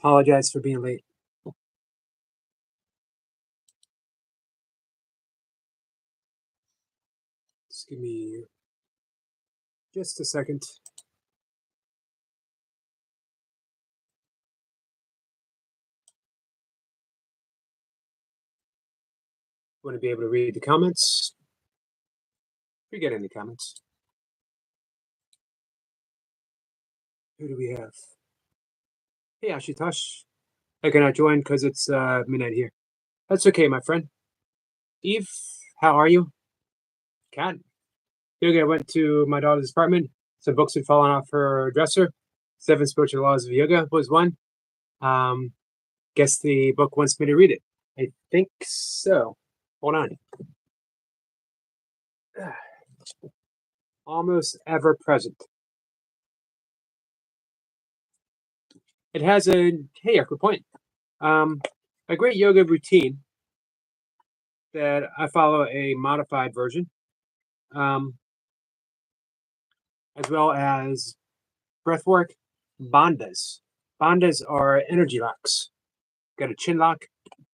Apologize for being late. Just give me just a second. Want to be able to read the comments. Forget any comments. Who do we have? Hey, Ashutosh. I cannot join because it's midnight here. That's okay, my friend. Eve, how are you? Cat. Yogi, I went to my daughter's apartment. Some books had fallen off her dresser. 7 Spiritual Laws of Yoga was one. Guess the book wants me to read it. I think so. Hold on. Almost ever present. It has a good point. A great yoga routine that I follow a modified version, as well as breath work, bandhas. Bandhas are energy locks. You got a chin lock,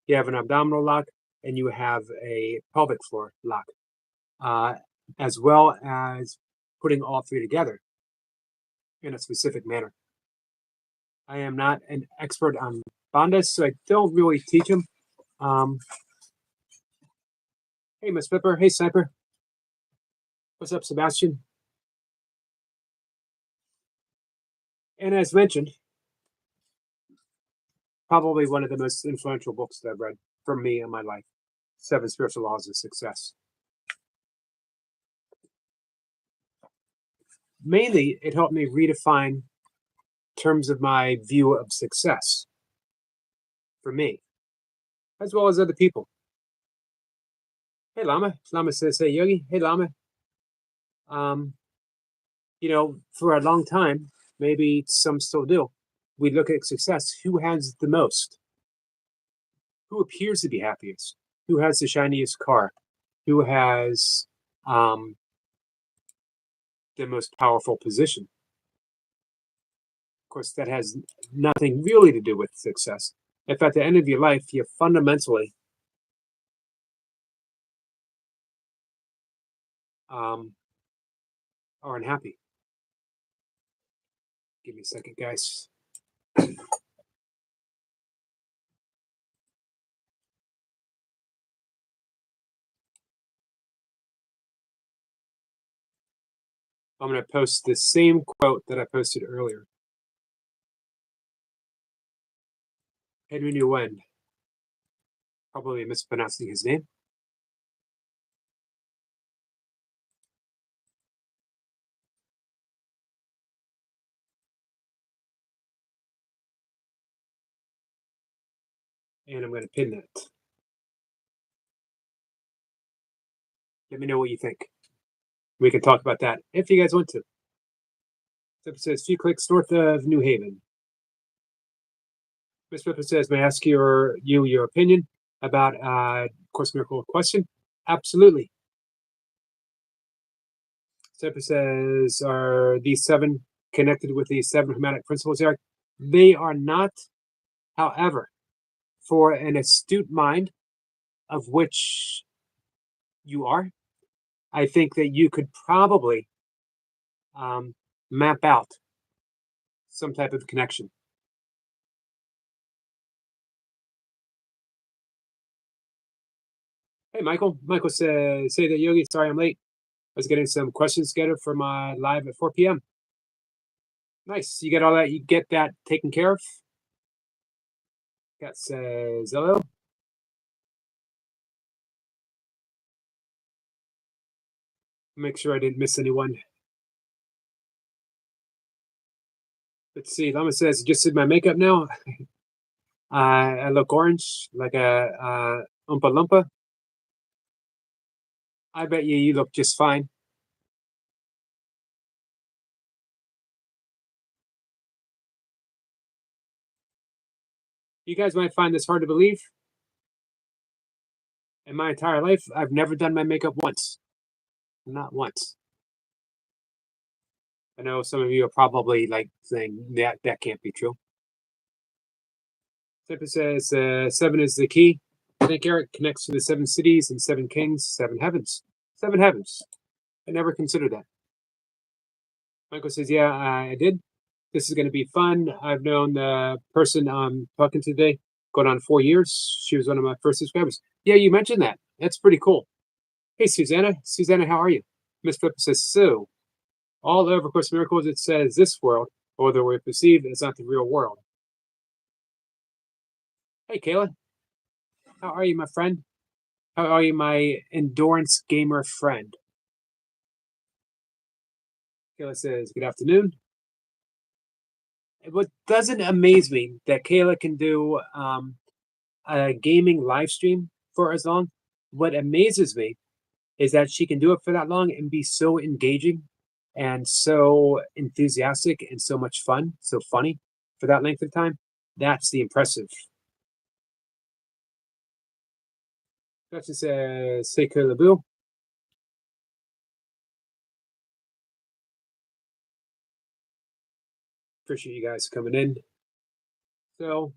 you have an abdominal lock, and you have a pelvic floor lock, as well as putting all three together in a specific manner. I am not an expert on bandhas, so I don't really teach them. Hey, Miss Pepper. Hey, Sniper. What's up, Sebastian? And as mentioned, probably one of the most influential books that I've read for me in my life, 7 Spiritual Laws of Success. Mainly, it helped me redefine terms of my view of success for me, as well as other people. Hey, Lama. Lama says, hey, Yogi. Hey, Lama. For a long time, maybe some still do, we look at success. Who has the most? Who appears to be happiest? Who has the shiniest car? Who has the most powerful position? Of course, that has nothing really to do with success. If at the end of your life, you fundamentally are unhappy. Give me a second, guys. I'm going to post the same quote that I posted earlier. Henry Nguyen, probably mispronouncing his name. And I'm going to pin that. Let me know what you think. We can talk about that if you guys want to. This episode is a few clicks north of New Haven. Miss Pippa says, may I ask your opinion about Course Miracle question? Absolutely. Pippa says, are these 7 connected with the 7 Hermetic principles, Eric? They are not. However, for an astute mind, of which you are, I think that you could probably map out some type of connection. Hey, Michael. Michael says, say that Yogi, sorry I'm late. I was getting some questions scheduled for my live at 4 p.m. Nice. You get all that? You get that taken care of? Cat says, hello. Make sure I didn't miss anyone. Let's see. Lama says, just did my makeup now. I look orange, like a Oompa Loompa. I bet you look just fine. You guys might find this hard to believe. In my entire life, I've never done my makeup once. Not once. I know some of you are probably like saying that can't be true. Temper says 7 is the key. I think Eric connects to the 7 cities and 7 kings, 7 heavens. 7 heavens. I never considered that. Michael says, yeah, I did. This is going to be fun. I've known the person I'm talking to today going on 4 years. She was one of my first subscribers. Yeah, you mentioned that. That's pretty cool. Hey, Susanna. Susanna, how are you? Miss Flipper says, so, all over Course in Miracles, it says this world, although we perceive it's not the real world. Hey, Kayla. How are you, my friend? How are you, my endurance gamer friend? Kayla says, good afternoon. What doesn't amaze me that Kayla can do a gaming live stream for as long. What amazes me is that she can do it for that long and be so engaging and so enthusiastic and so much fun, so funny for that length of time. That's the impressive. That's just Seiko Labu. Appreciate you guys coming in. So,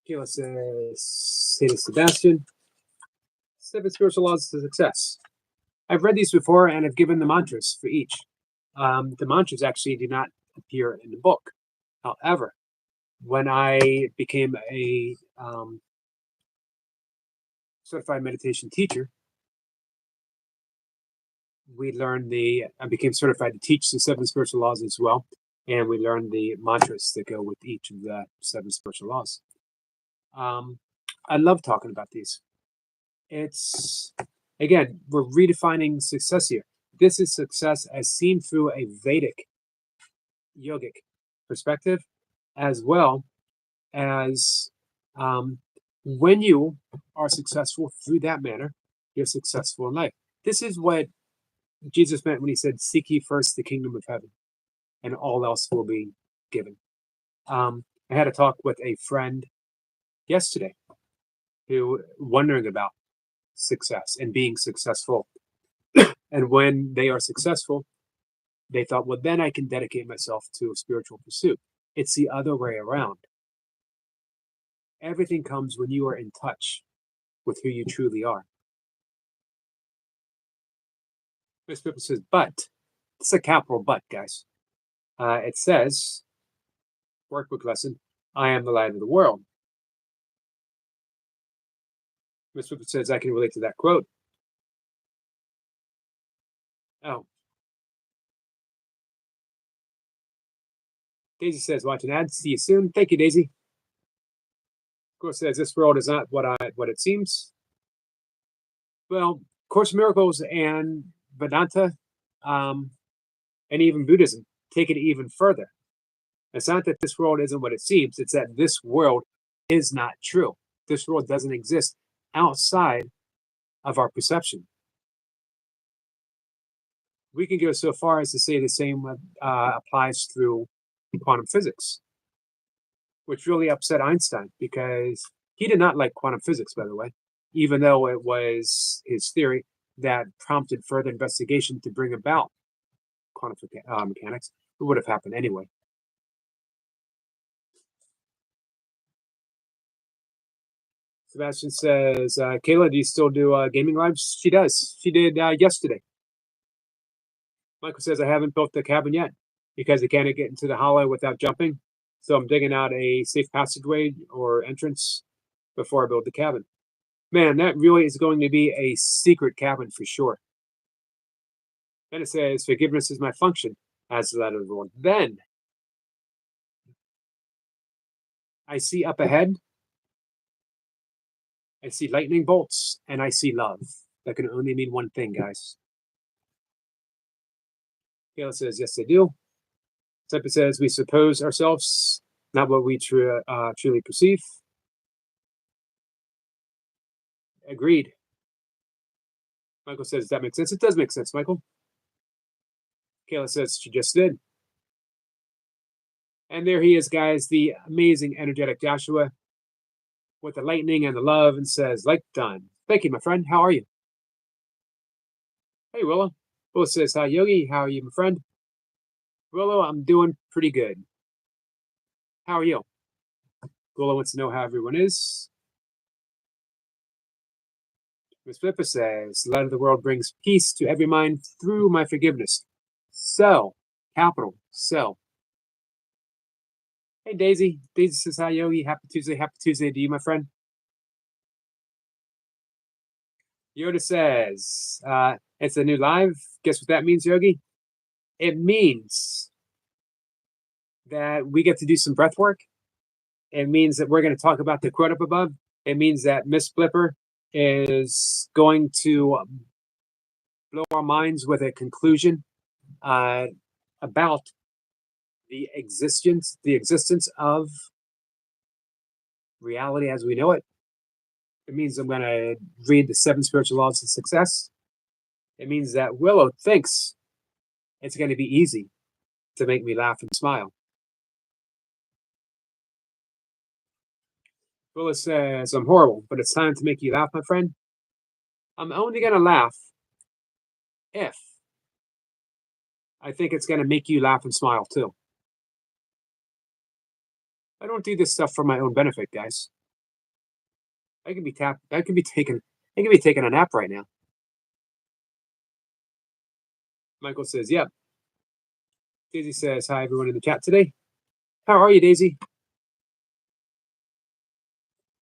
okay, let's say to Sebastian. 7 spiritual laws of success. I've read these before and I've given the mantras for each. The mantras actually do not appear in the book. However, when I became a certified meditation teacher, I became certified to teach the 7 spiritual laws as well. And we learned the mantras that go with each of the 7 spiritual laws. I love talking about these. It's, again, we're redefining success here. This is success as seen through a Vedic yogic perspective, as well as when you are successful through that manner, you're successful in life. This is what Jesus meant when he said, seek ye first the kingdom of heaven, and all else will be given. I had a talk with a friend yesterday who wondering about success and being successful. And when they are successful, they thought, well, then I can dedicate myself to a spiritual pursuit. It's the other way around. Everything comes when you are in touch with who you truly are. Miss Pippa says, but. It's a capital but, guys. It says, workbook lesson, I am the light of the world. Miss Pippa says, I can relate to that quote. Oh. Daisy says, watch an ad. See you soon. Thank you, Daisy. Of course, says, this world is not what it seems. Well, Course in Miracles and Vedanta, and even Buddhism take it even further. It's not that this world isn't what it seems, it's that this world is not true. This world doesn't exist outside of our perception. We can go so far as to say the same applies through quantum physics, which really upset Einstein because he did not like quantum physics, by the way, even though it was his theory that prompted further investigation to bring about quantum mechanics. It would have happened anyway. Sebastian says, Kayla, do you still do gaming lives? She does. She did yesterday. Michael says, I haven't built the cabin yet because I can't get into the hollow without jumping. So I'm digging out a safe passageway or entrance before I build the cabin. Man, that really is going to be a secret cabin for sure. Then it says, forgiveness is my function as the light of the world. Then I see up ahead, I see lightning bolts, and I see love. That can only mean one thing, guys. Kayla says, yes, I do. Temper says, we suppose ourselves, not what we truly perceive. Agreed. Michael says, that makes sense. It does make sense, Michael. Kayla says, she just did. And there he is, guys, the amazing, energetic Joshua with the lightning and the love, and says, like done. Thank you, my friend. How are you? Hey, Willa. Willa says, hi, Yogi. How are you, my friend? Willow, I'm doing pretty good. How are you? Willow wants to know how everyone is. Miss Flipper says, the light of the world brings peace to every mind through my forgiveness. So, capital, so. Hey, Daisy. Daisy says, hi, Yogi. Happy Tuesday. Happy Tuesday to you, my friend. Yoda says, it's a new live. Guess what that means, Yogi? It means that we get to do some breath work. It means that we're going to talk about the quote up above. It means that Miss Flipper is going to blow our minds with a conclusion about the existence of reality as we know it. It means I'm going to read the 7 spiritual laws of success. It means that Willow thinks it's going to be easy to make me laugh and smile. Willow says, I'm horrible, but it's time to make you laugh, my friend. I'm only going to laugh if I think it's going to make you laugh and smile too. I don't do this stuff for my own benefit, guys. I could be taking a nap right now. Michael says, yep. Daisy says, hi, everyone in the chat today. How are you, Daisy?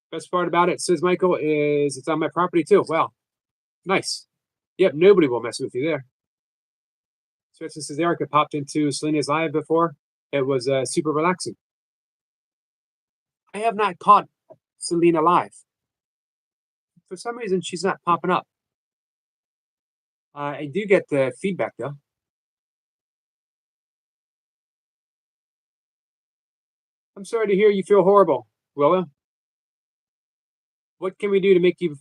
Best part about it, says Michael, is it's on my property too. Wow. Nice. Yep, nobody will mess with you there. Switch says, Erica popped into Selena's live before. It was super relaxing. I have not caught Selena live. For some reason, she's not popping up. I do get the feedback, though. I'm sorry to hear you feel horrible, Willow. What can we do to make you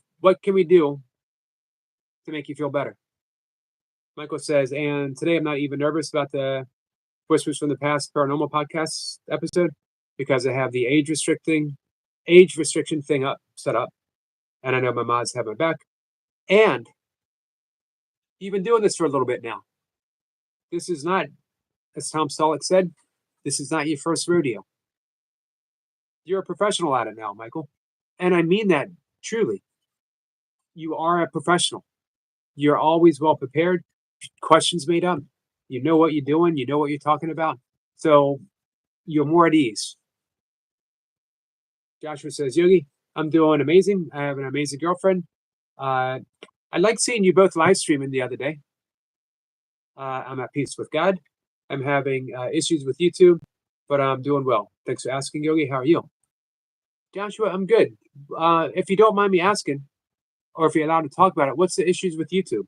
feel better? Michael says, and today I'm not even nervous about the Whispers from the Past Paranormal Podcast episode because I have the age restriction thing set up, and I know my mods have my back. And you've been doing this for a little bit now. This is not, as Tom Stolick said, this is not your first rodeo. You're a professional at it now, Michael. And I mean that truly. You are a professional. You're always well prepared, questions made up. You know what you're doing, you know what you're talking about. So you're more at ease. Joshua says, Yogi, I'm doing amazing. I have an amazing girlfriend. I like seeing you both live streaming the other day. I'm at peace with God. I'm having issues with YouTube, but I'm doing well. Thanks for asking, Yogi. How are you? Joshua, I'm good. If you don't mind me asking, or if you're allowed to talk about it, what's the issues with YouTube?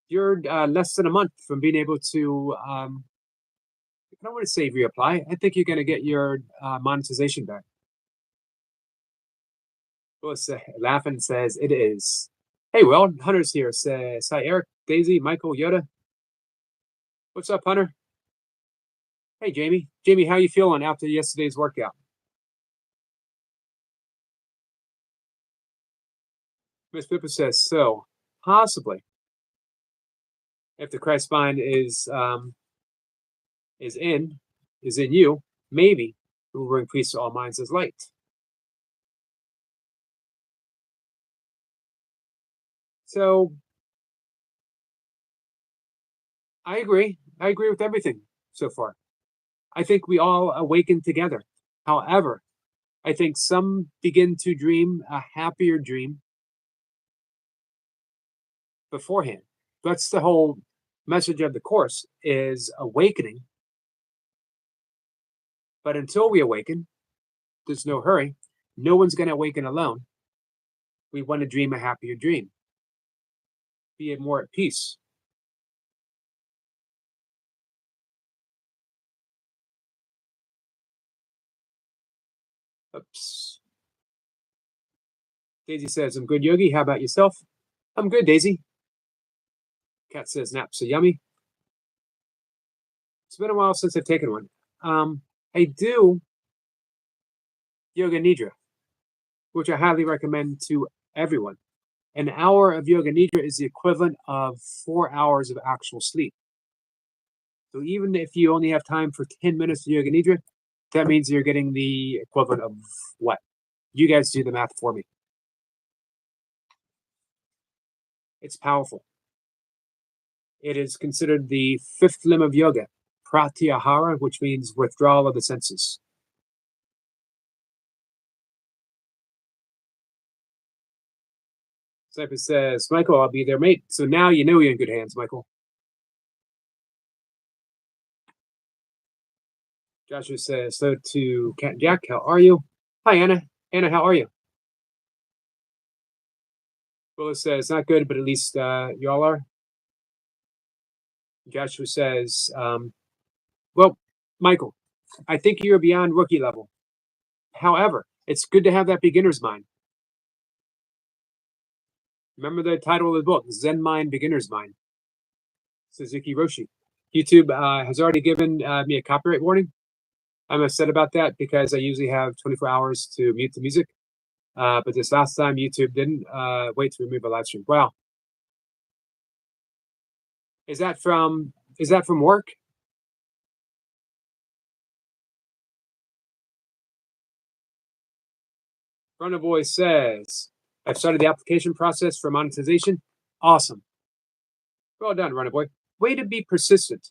You're less than a month from being able to, I don't want to say reapply. I think you're going to get your monetization back. Well, laughing says it is. Hey, well, Hunter's here. Says hi, Eric, Daisy, Michael, Yoda. What's up, Hunter? Hey, Jamie. Jamie, how you feeling after yesterday's workout? Miss Pippa says so. Possibly, if the Christ mind is in you, maybe it will bring peace to all minds as light. So I agree. I agree with everything so far. I think we all awaken together. However, I think some begin to dream a happier dream beforehand. That's the whole message of the course, is awakening. But until we awaken, there's no hurry. No one's going to awaken alone. We want to dream a happier dream. Be more at peace. Oops. Daisy says, I'm good, Yogi. How about yourself? I'm good, Daisy. Cat says, naps are yummy. It's been a while since I've taken one. I do Yoga Nidra, which I highly recommend to everyone. An hour of Yoga Nidra is the equivalent of 4 hours of actual sleep. So even if you only have time for 10 minutes of Yoga Nidra, that means you're getting the equivalent of what? You guys do the math for me. It's powerful. It is considered the fifth limb of yoga, pratyahara, which means withdrawal of the senses. Sniper says, Michael, I'll be there, mate. So now you know you're in good hands, Michael. Joshua says, so to Cat and Jack, how are you? Hi, Anna. Anna, how are you? Willis says, not good, but at least y'all are. Joshua says, well, Michael, I think you're beyond rookie level. However, it's good to have that beginner's mind. Remember the title of the book, Zen Mind, Beginner's Mind. Suzuki Roshi. YouTube has already given me a copyright warning. I'm upset about that because I usually have 24 hours to mute the music. But this last time YouTube didn't wait to remove a live stream. Wow. Is that from work? Runner Boy says, I've started the application process for monetization. Awesome. Well done, Runner Boy. Way to be persistent.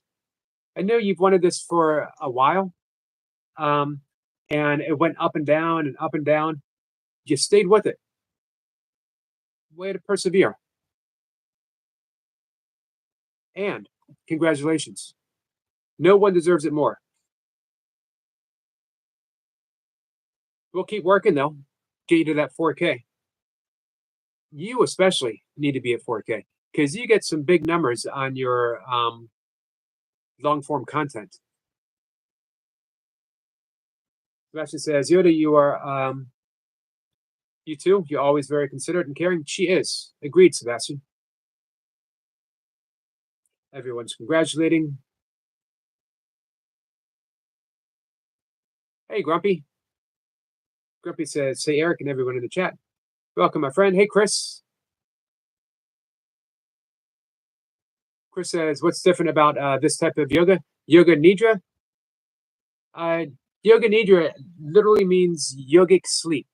I know you've wanted this for a while. And it went up and down and up and down. You stayed with it. Way to persevere. And congratulations. No one deserves it more. We'll keep working, though. Get you to that 4K. You especially need to be at 4K because you get some big numbers on your long-form content. Sebastian says, Yoda, you are, you too. You're always very considerate and caring. She is. Agreed, Sebastian. Everyone's congratulating. Hey, Grumpy. Grumpy says, hey, Eric and everyone in the chat. Welcome, my friend. Hey, Chris. Chris says, what's different about this type of yoga? Yoga Nidra? Yoga Nidra literally means yogic sleep.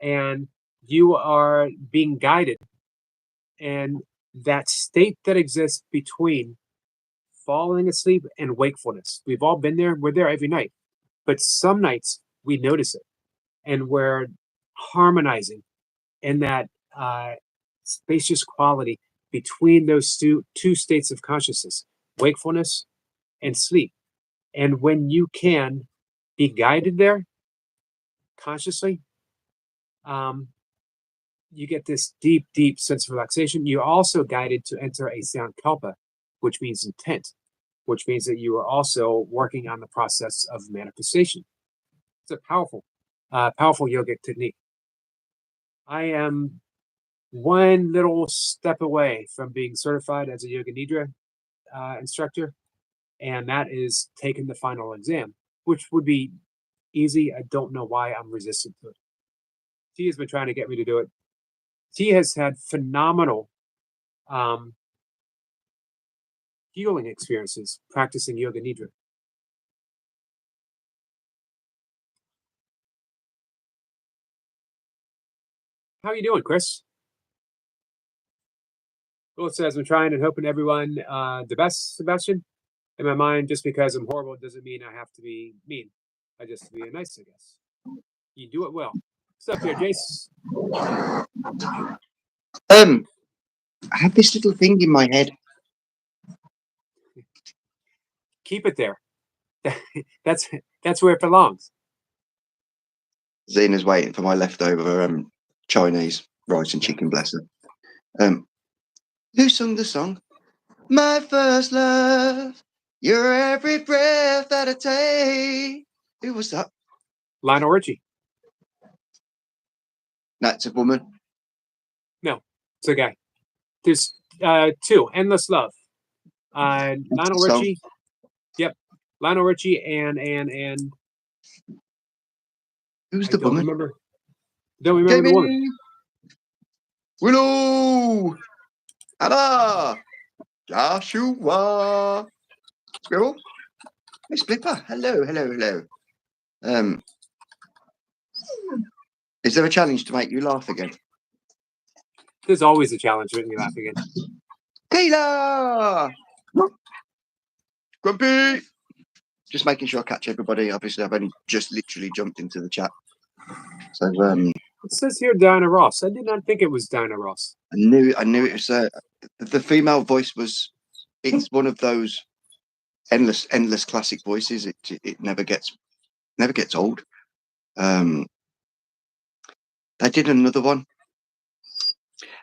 And you are being guided. And that state that exists between falling asleep and wakefulness. We've all been there. We're there every night. But some nights we notice it. And we're harmonizing in that spacious quality between those two states of consciousness, wakefulness and sleep. And when you can be guided there consciously, you get this deep, deep sense of relaxation. You're also guided to enter a sankalpa, which means intent, which means that you are also working on the process of manifestation. It's a powerful, powerful yogic technique. I am one little step away from being certified as a Yoga Nidra instructor, and that is taking the final exam, which would be easy. I don't know why I'm resistant to it. T has been trying to get me to do it. T has had phenomenal healing experiences practicing Yoga Nidra. How are you doing, Chris? Well, it says, I'm trying and hoping everyone the best, Sebastian. In my mind, just because I'm horrible doesn't mean I have to be mean. I just be nice, I guess. You do it well. What's up here, Jace? I have this little thing in my head. Keep it there. That's where it belongs. Zena's waiting for my leftover Chinese rice and chicken, bless her. Who sung the song? My first love, you're every breath that I take. Who was that? Lionel Richie. That's a woman. No, it's a guy. There's two. Endless Love. Lionel Richie. Yep. Lionel Richie and Who's the woman? Don't remember the woman. Willow! Anna! Joshua! Squirrel. Miss Blipper. Hello, hello, hello. Is there a challenge to make you laugh again? There's always a challenge making me laugh again. Keela! Grumpy! Just making sure I catch everybody. Obviously, I've only just literally jumped into the chat. So It says here Diana Ross. I did not think it was Diana Ross. I knew it was the female voice was. It's one of those endless classic voices. It never gets old. They did another one.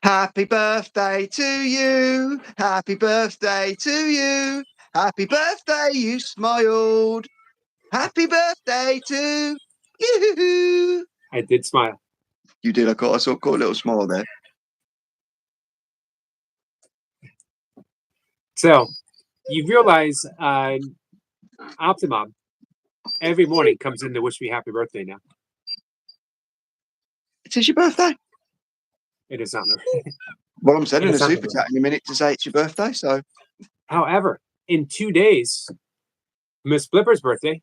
Happy birthday to you. Happy birthday to you. Happy birthday, you smiled. Happy birthday to you. I did smile. You did. I saw a little smile there. So, you realize Optimum every morning comes in to wish me happy birthday now. It is your birthday. It is not. Well, I'm sending It a is not super my chat in a minute to say it's your birthday. So, However, in 2 days, Miss Blipper's birthday.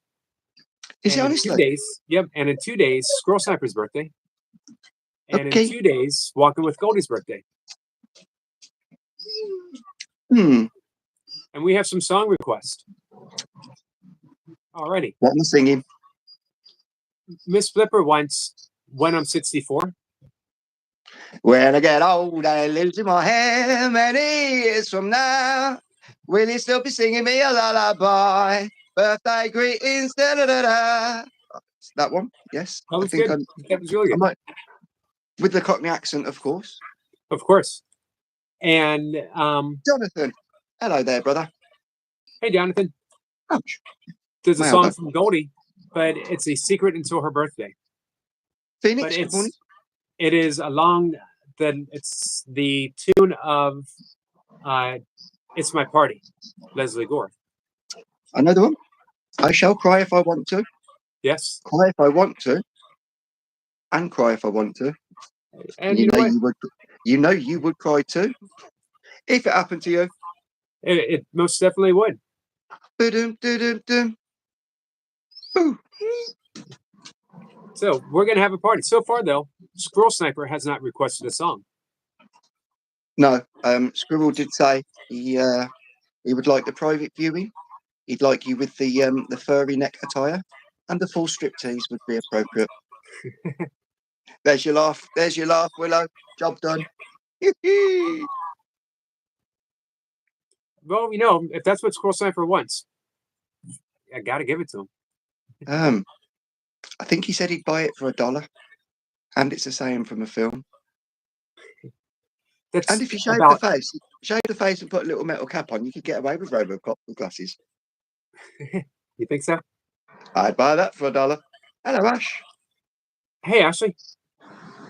is it and in honestly? 2 days, yep. And in 2 days, Squirrel Sniper's birthday. And Okay. in 2 days, Walking with Goldie's birthday. And we have some song requests. Alrighty. What am I singing? Miss Blipper wants When I'm 64. When I get old, I live in my hair many years from now. Will you still be singing me a lullaby? Birthday greetings, da da da da. That one, yes. That was good. That was really good. With the Cockney accent, of course. Of course. And Jonathan, hello there, brother. Hey, Jonathan. Ouch. There's a Wow, song from Goldie, but it's a secret until her birthday. Phoenix, But good morning. it is it's the tune of It's My Party, Leslie Gore. I know the one. I shall cry if I want to. Yes. Cry if I want to. And cry if I want to. And you know what? You would cry too. If it happened to you. It most definitely would. Ba-dum, dum, dum. Boo. So we're gonna have a party. So far, though, Squirrel Sniper has not requested a song. No, Squirrel did say he would like the private viewing. He'd like you with the furry neck attire, and the full striptease would be appropriate. There's your laugh. There's your laugh, Willow. Job done. Well, if that's what Squirrel Sniper wants, I gotta give it to him. I think he said he'd buy it for $1, and it's a saying from a film. And if you shave the face and put a little metal cap on, you could get away with Robocop with glasses. You think so? I'd buy that for $1. Hello, Ash. Hey, Ashley.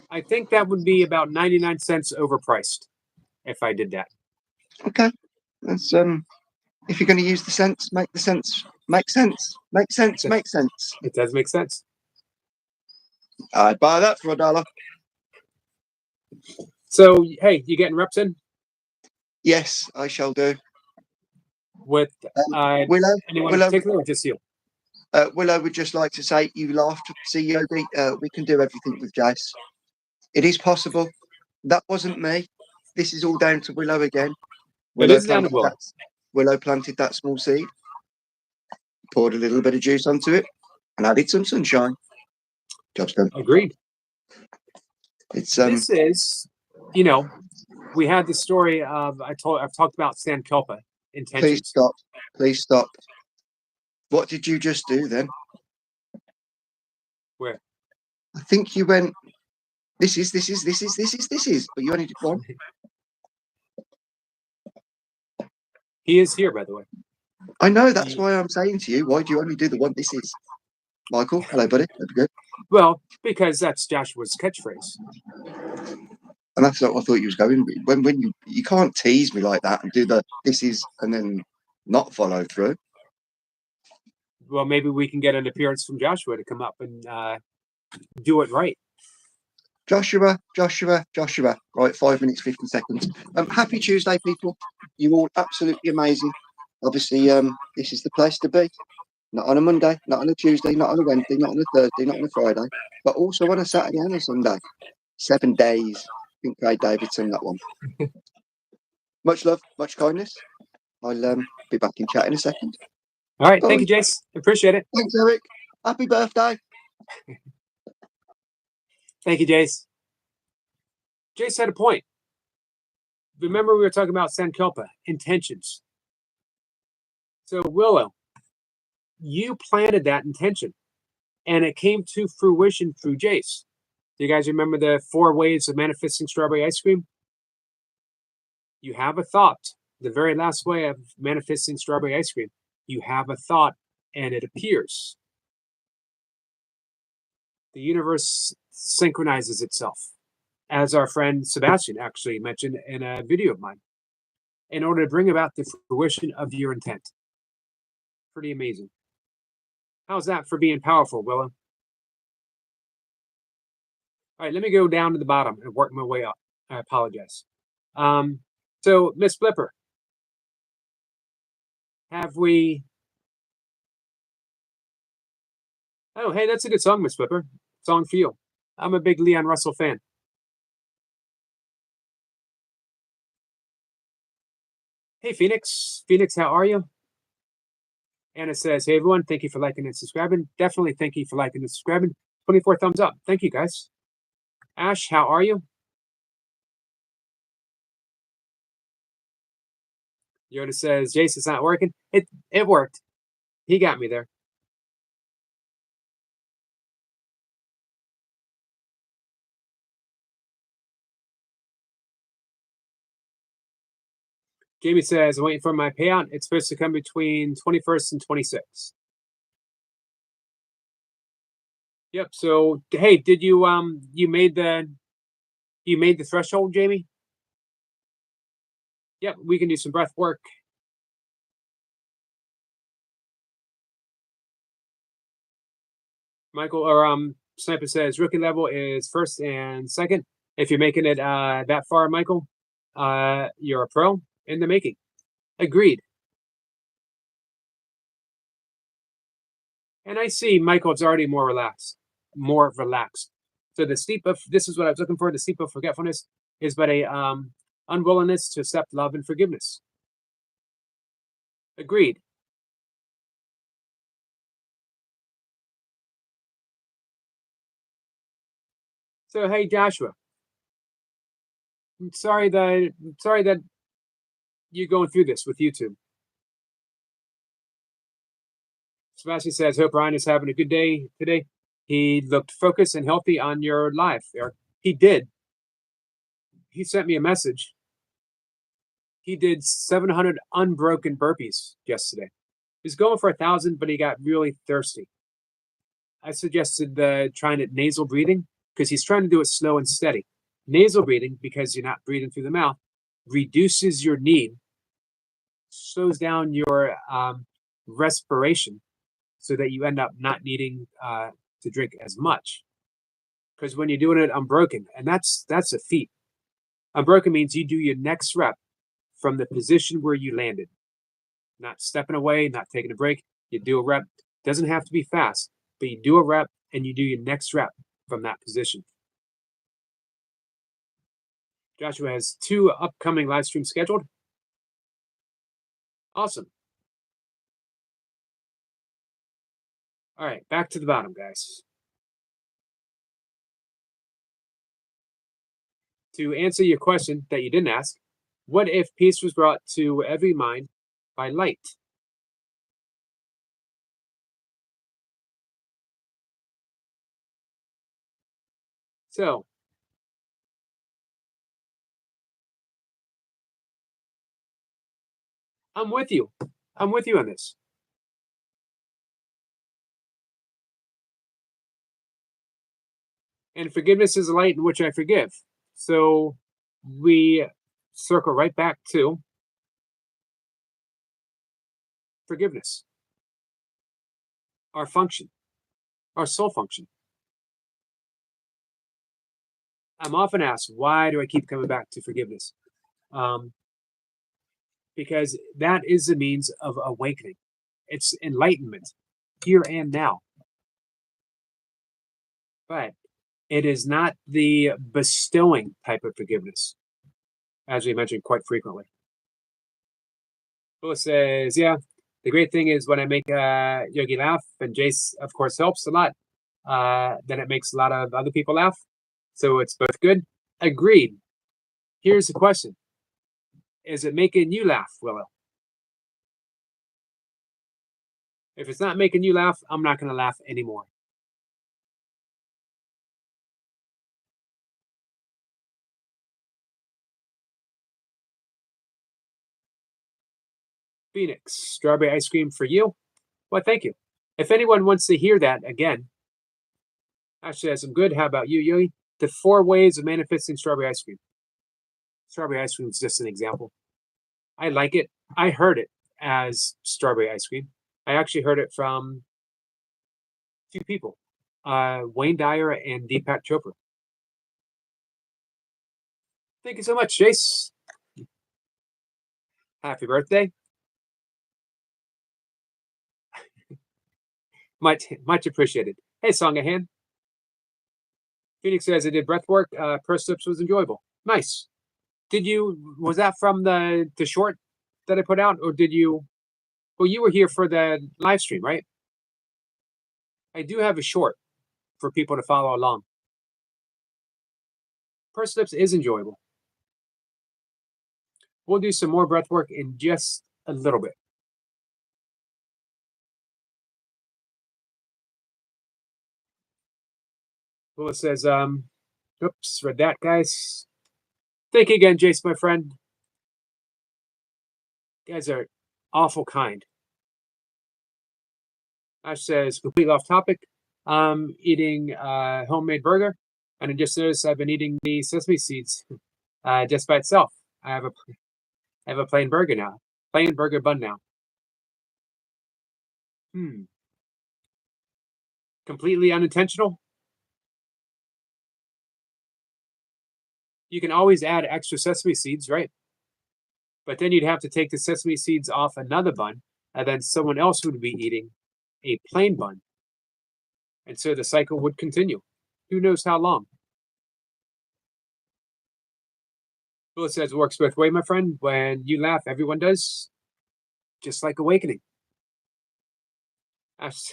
I think that would be about 99 cents overpriced if I did that. Okay. That's if you're going to use the cents, make the sense make sense. Make sense. Make sense. It does make sense. I'd buy that for $1. So, hey, you getting reps in? Yes, I shall do. With Willow, anyone in particular, or just you? Willow would just like to say you laughed. See, Yogi, we can do everything with Jace. It is possible. That wasn't me. This is all down to Willow again. Willow planted that small seed, poured a little bit of juice onto it, and added some sunshine. Job's done. Agreed. It's This is, we had the story of I've talked about Sankalpa intentions. Please stop. What did you just do then? Where? I think you went. This is. But you only did one. He is here, by the way. I know. That's why I'm saying to you. Why do you only do the one? This is. Michael, hello, buddy. That'd be good. Well, because that's Joshua's catchphrase. And that's what I thought you was going. When you can't tease me like that and do this is and then not follow through. Well, maybe we can get an appearance from Joshua to come up and do it right. Joshua. Right, 5 minutes, 50 seconds. Happy Tuesday, people. You all absolutely amazing. obviously, this is the place to be. Not on a Monday, not on a Tuesday, not on a Wednesday, not on a Thursday, not on a Friday, but also on a Saturday and a Sunday. 7 days. I think Craig Davidson, that one. Much love, much kindness. I'll be back in chat in a second. All right. Bye. Thank you, Jace. Appreciate it. Thanks, Eric. Happy birthday. Thank you, Jace. Jace had a point. Remember, we were talking about Sankalpa, intentions. So, Willow, you planted that intention, and it came to fruition through Jace. Do you guys remember the 4 ways of manifesting strawberry ice cream? You have a thought. The very last way of manifesting strawberry ice cream, you have a thought, and it appears. The universe synchronizes itself, as our friend Sebastian actually mentioned in a video of mine, in order to bring about the fruition of your intent. Pretty amazing. How's that for being powerful, Willow? All right, let me go down to the bottom and work my way up. I apologize. So, Miss Flipper, have we... Oh, hey, that's a good song, Miss Flipper. Song for you. I'm a big Leon Russell fan. Hey, Phoenix. Phoenix, how are you? Anna says, hey, everyone, thank you for liking and subscribing. Definitely thank you for liking and subscribing. 24 thumbs up. Thank you, guys. Ash, how are you? Yoda says, Jace, it's not working. It worked. He got me there. Jamie says, I'm waiting for my payout. It's supposed to come between 21st and 26th. Yep. So, hey, did you you made the threshold, Jamie? Yep, we can do some breath work. Michael or Sniper says rookie level is 1st and 2nd. If you're making it that far, Michael, you're a pro in the making. Agreed. And I see Michael's already more relaxed. So the steep of this is what I was looking for. The steep of forgetfulness is but a unwillingness to accept love and forgiveness. Agreed. So hey, Joshua. I'm sorry that you're going through this with YouTube. Sebastian says, hope Ryan is having a good day today. He looked focused and healthy on your live, Eric. He did. He sent me a message. He did 700 unbroken burpees yesterday. He's going for 1,000, but he got really thirsty. I suggested trying it nasal breathing because he's trying to do it slow and steady. Nasal breathing, because you're not breathing through the mouth, reduces your need, slows down your respiration so that you end up not needing to drink as much. Because when you're doing it unbroken, and that's a feat. Unbroken means you do your next rep from the position where you landed. Not stepping away, not taking a break. You do a rep. Doesn't have to be fast, but you do a rep and you do your next rep from that position. Joshua has 2 upcoming live streams scheduled. Awesome. All right, back to the bottom, guys. To answer your question that you didn't ask, what if peace was brought to every mind by light? So, I'm with you. I'm with you on this. And forgiveness is the light in which I forgive. So we circle right back to forgiveness. Our function, our soul function. I'm often asked, why do I keep coming back to forgiveness? because that is the means of awakening. It's enlightenment here and now. But it is not the bestowing type of forgiveness, as we mentioned quite frequently. Phyllis says, yeah, the great thing is when I make Yogi laugh, and Jace, of course, helps a lot, then it makes a lot of other people laugh. So it's both good. Agreed. Here's the question. Is it making you laugh, Willow? If it's not making you laugh, I'm not going to laugh anymore. Phoenix, strawberry ice cream for you. Well, thank you. If anyone wants to hear that again, actually, that's some good. How about you, Yogi? The 4 ways of manifesting strawberry ice cream. Strawberry ice cream is just an example. I like it. I heard it as strawberry ice cream. I actually heard it from 2 people, Wayne Dyer and Deepak Chopra. Thank you so much, Jace. Happy birthday. Much appreciated. Hey, Songahan. Phoenix says I did breath work. Purse lips was enjoyable. Nice. Was that from the short that I put out, or did you? Well, you were here for the live stream, right? I do have a short for people to follow along. Purse lips is enjoyable. We'll do some more breath work in just a little bit. Well, it says, oops, read that, guys. Thank you again, Jace, my friend. You guys are awful kind. Ash says, completely off topic. Eating homemade burger, and I just noticed I've been eating the sesame seeds just by itself. I have a plain burger now, plain burger bun now. Completely unintentional. You can always add extra sesame seeds, right? But then you'd have to take the sesame seeds off another bun, and then someone else would be eating a plain bun. And so the cycle would continue. Who knows how long? Phyllis says, works both ways, my friend. When you laugh, everyone does. Just like awakening. Ash,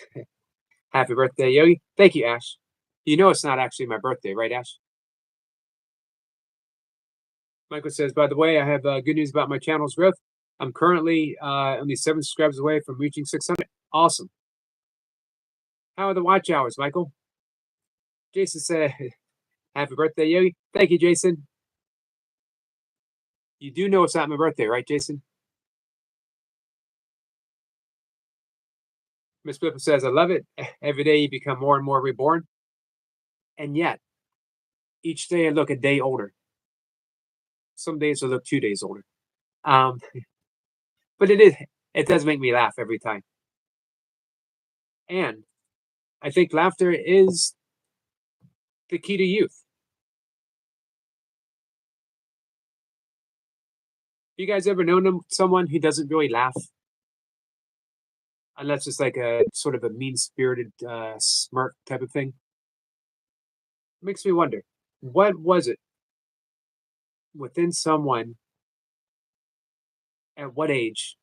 happy birthday, Yogi. Thank you, Ash. You know it's not actually my birthday, right, Ash? Michael says, by the way, I have good news about my channel's growth. I'm currently only 7 subscribers away from reaching 600. Awesome. How are the watch hours, Michael? Jason said, happy birthday, Yogi. Thank you, Jason. You do know it's not my birthday, right, Jason? Miss Flipper says, I love it. Every day you become more and more reborn. And yet, each day I look a day older. Some days I look 2 days older. But it does make me laugh every time. And I think laughter is the key to youth. You guys ever known someone who doesn't really laugh? Unless it's like a sort of a mean-spirited smirk type of thing. It makes me wonder, what was it within someone at what age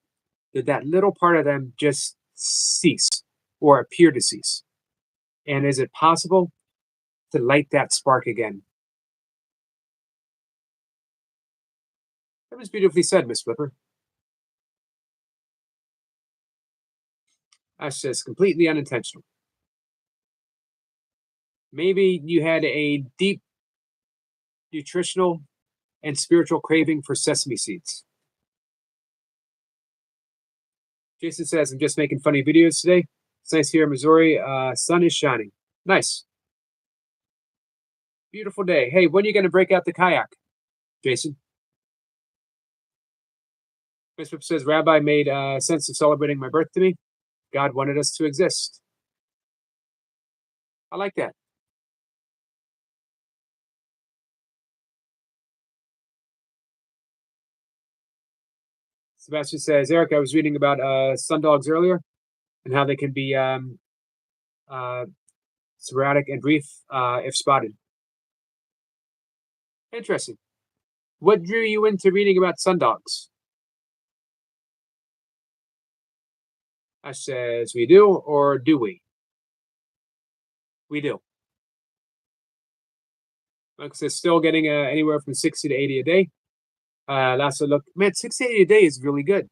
did that little part of them just cease or appear to cease? And is it possible to light that spark again? That was beautifully said, Miss Flipper. That's just completely unintentional. Maybe you had a deep nutritional and spiritual craving for sesame seeds. Jason says, I'm just making funny videos today. It's nice here in Missouri. Sun is shining. Nice. Beautiful day. Hey, when are you going to break out the kayak, Jason? Bishop says, Rabbi made sense of celebrating my birth to me. God wanted us to exist. I like that. Sebastian says, Eric, I was reading about sundogs earlier and how they can be uh, sporadic and brief if spotted. Interesting. What drew you into reading about sundogs? Ash says, we do, or do we? We do. Like I said, still getting anywhere from 60 to 80 a day. Last I look, man, 60 to 80 a day is really good.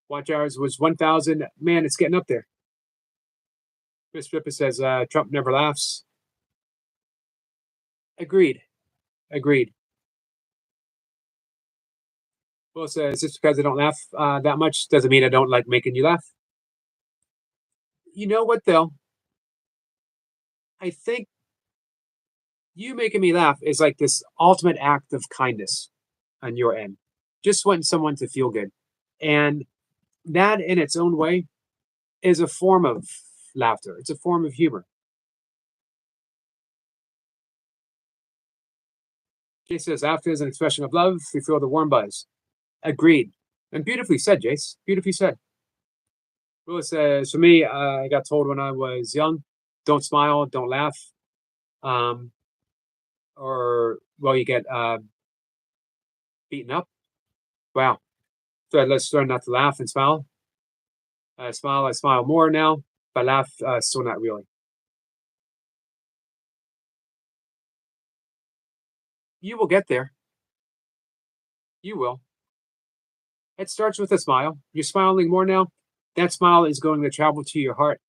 Watch hours was 1,000. Man, it's getting up there. Chris Ripper says, Trump never laughs. Agreed. Agreed. Will says, just because I don't laugh that much doesn't mean I don't like making you laugh. You know what, though? I think you making me laugh is like this ultimate act of kindness on your end. Just wanting someone to feel good. And that in its own way is a form of laughter. It's a form of humor. Jace says, laughter is an expression of love. We feel the warm buzz. Agreed. And beautifully said, Jace. Beautifully said. Willis says, for me, I got told when I was young, don't smile, don't laugh. Or, well, you get beaten up. Wow. So let's learn not to laugh and smile. I smile more now, but laugh, still not really. You will get there. You will. It starts with a smile. You're smiling more now. That smile is going to travel to your heart.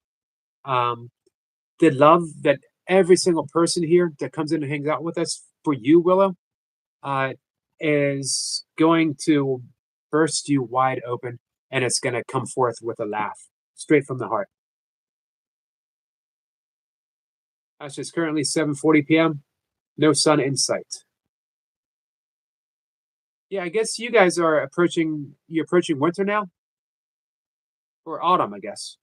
The love that every single person here that comes in and hangs out with us for you, Willow, is going to burst you wide open, and it's going to come forth with a laugh straight from the heart. That's just currently 7:40 p.m. No sun in sight. Yeah, I guess you guys are approaching. You're approaching winter now, or autumn, I guess.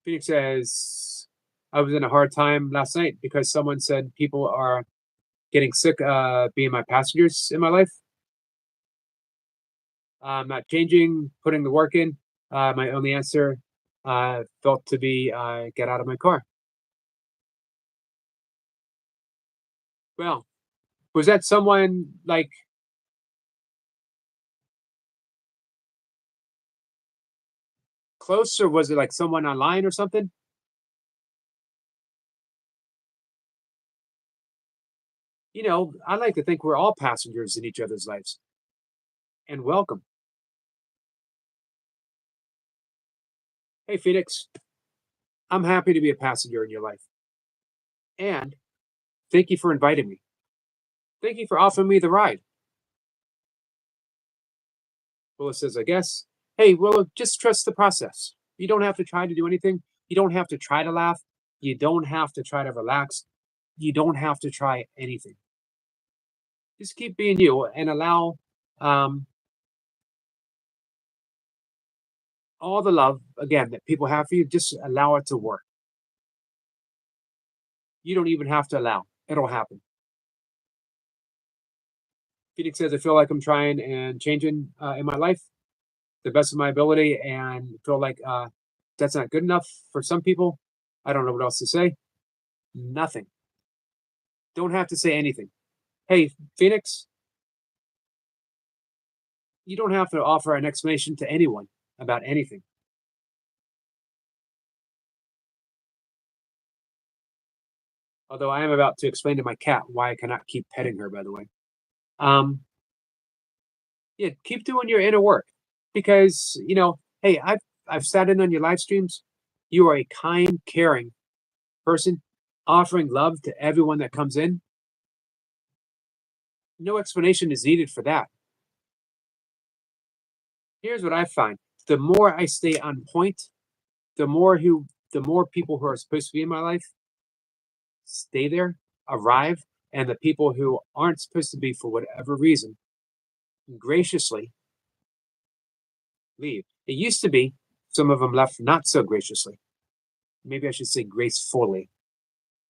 Phoenix says, I was in a hard time last night because someone said people are getting sick being my passengers in my life. I'm not changing, putting the work in. My only answer felt to be get out of my car. Well, was that someone like close, or was it like someone online or something? You know, I like to think we're all passengers in each other's lives. And welcome. Hey, Phoenix, I'm happy to be a passenger in your life. And thank you for inviting me. Thank you for offering me the ride. Willow says, I guess. Hey, Willow, just trust the process. You don't have to try to do anything. You don't have to try to laugh. You don't have to try to relax. You don't have to try anything. Just keep being you and allow all the love, again, that people have for you, just allow it to work. You don't even have to allow. It'll happen. Phoenix says, I feel like I'm trying and changing in my life the best of my ability and feel like that's not good enough for some people. I don't know what else to say. Nothing. Don't have to say anything. Hey, Phoenix, you don't have to offer an explanation to anyone about anything. Although I am about to explain to my cat why I cannot keep petting her, by the way. Yeah, keep doing your inner work because, you know, hey, I've sat in on your live streams. You are a kind, caring person offering love to everyone that comes in. No explanation is needed for that. Here's what I find. The more I stay on point, the more people who are supposed to be in my life stay there, arrive, and the people who aren't supposed to be for whatever reason graciously leave. It used to be some of them left not so graciously. Maybe I should say gracefully.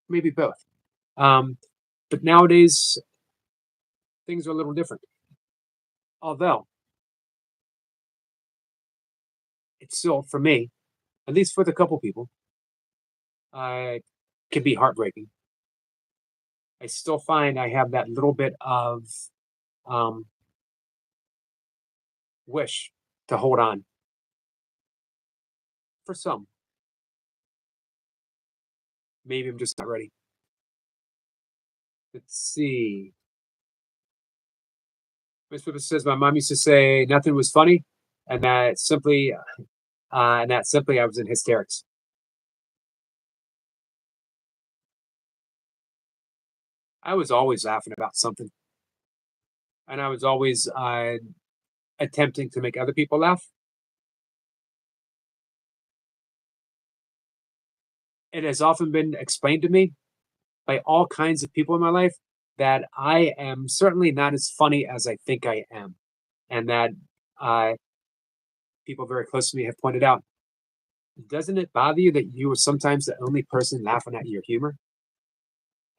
Maybe both. But nowadays, things are a little different. Although, it's still, for me, at least with a couple people, uh, can be heartbreaking. I still find I have that little bit of um, wish to hold on for some. Maybe I'm just not ready. Let's see. Miss Pippa says my mom used to say nothing was funny, and that simply I was in hysterics. I was always laughing about something, and I was always attempting to make other people laugh. It has often been explained to me by all kinds of people in my life that I am certainly not as funny as I think I am, and that uh, people very close to me have pointed out. Doesn't it bother you that you are sometimes the only person laughing at your humor?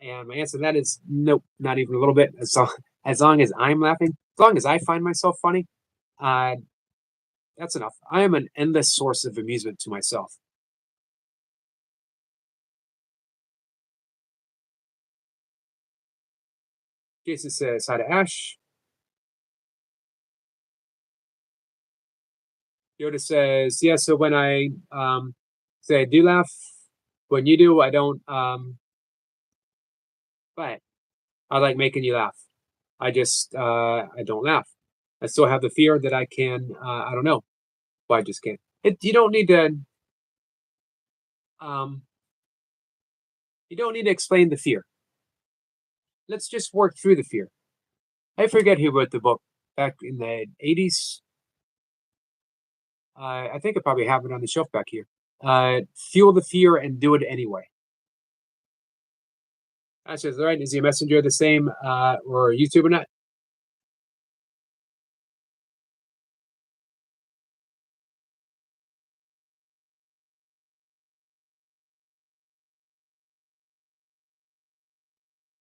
And my answer to that is nope, not even a little bit. As long as I'm laughing, as long as I find myself funny, uh, that's enough. I am an endless source of amusement to myself. Jason says hi to Ash. Yoda says, yeah, so when I say I do laugh, when you do, I don't, but I like making you laugh. I don't laugh. I still have the fear that I can, I don't know, but I just can't. You don't need to, um, you don't need to explain the fear. Let's just work through the fear. I forget who wrote the book back in the 80s. I think I probably have it on the shelf back here. Fuel the fear and do it anyway. That's just right. Is your messenger the same or YouTube or not?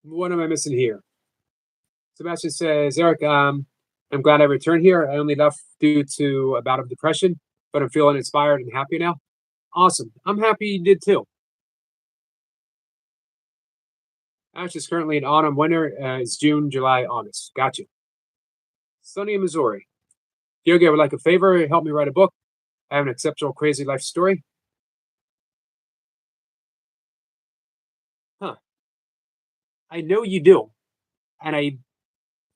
What am I missing here? Sebastian says, Eric, I'm glad I returned here. I only left due to a bout of depression, but I'm feeling inspired and happy now. Awesome. I'm happy you did too. Ash is currently in autumn, winter. It's June, July, August. Gotcha. Sunny in Missouri. Yogi, I would like a favor. Help me write a book. I have an exceptional, crazy life story. Huh. I know you do. And I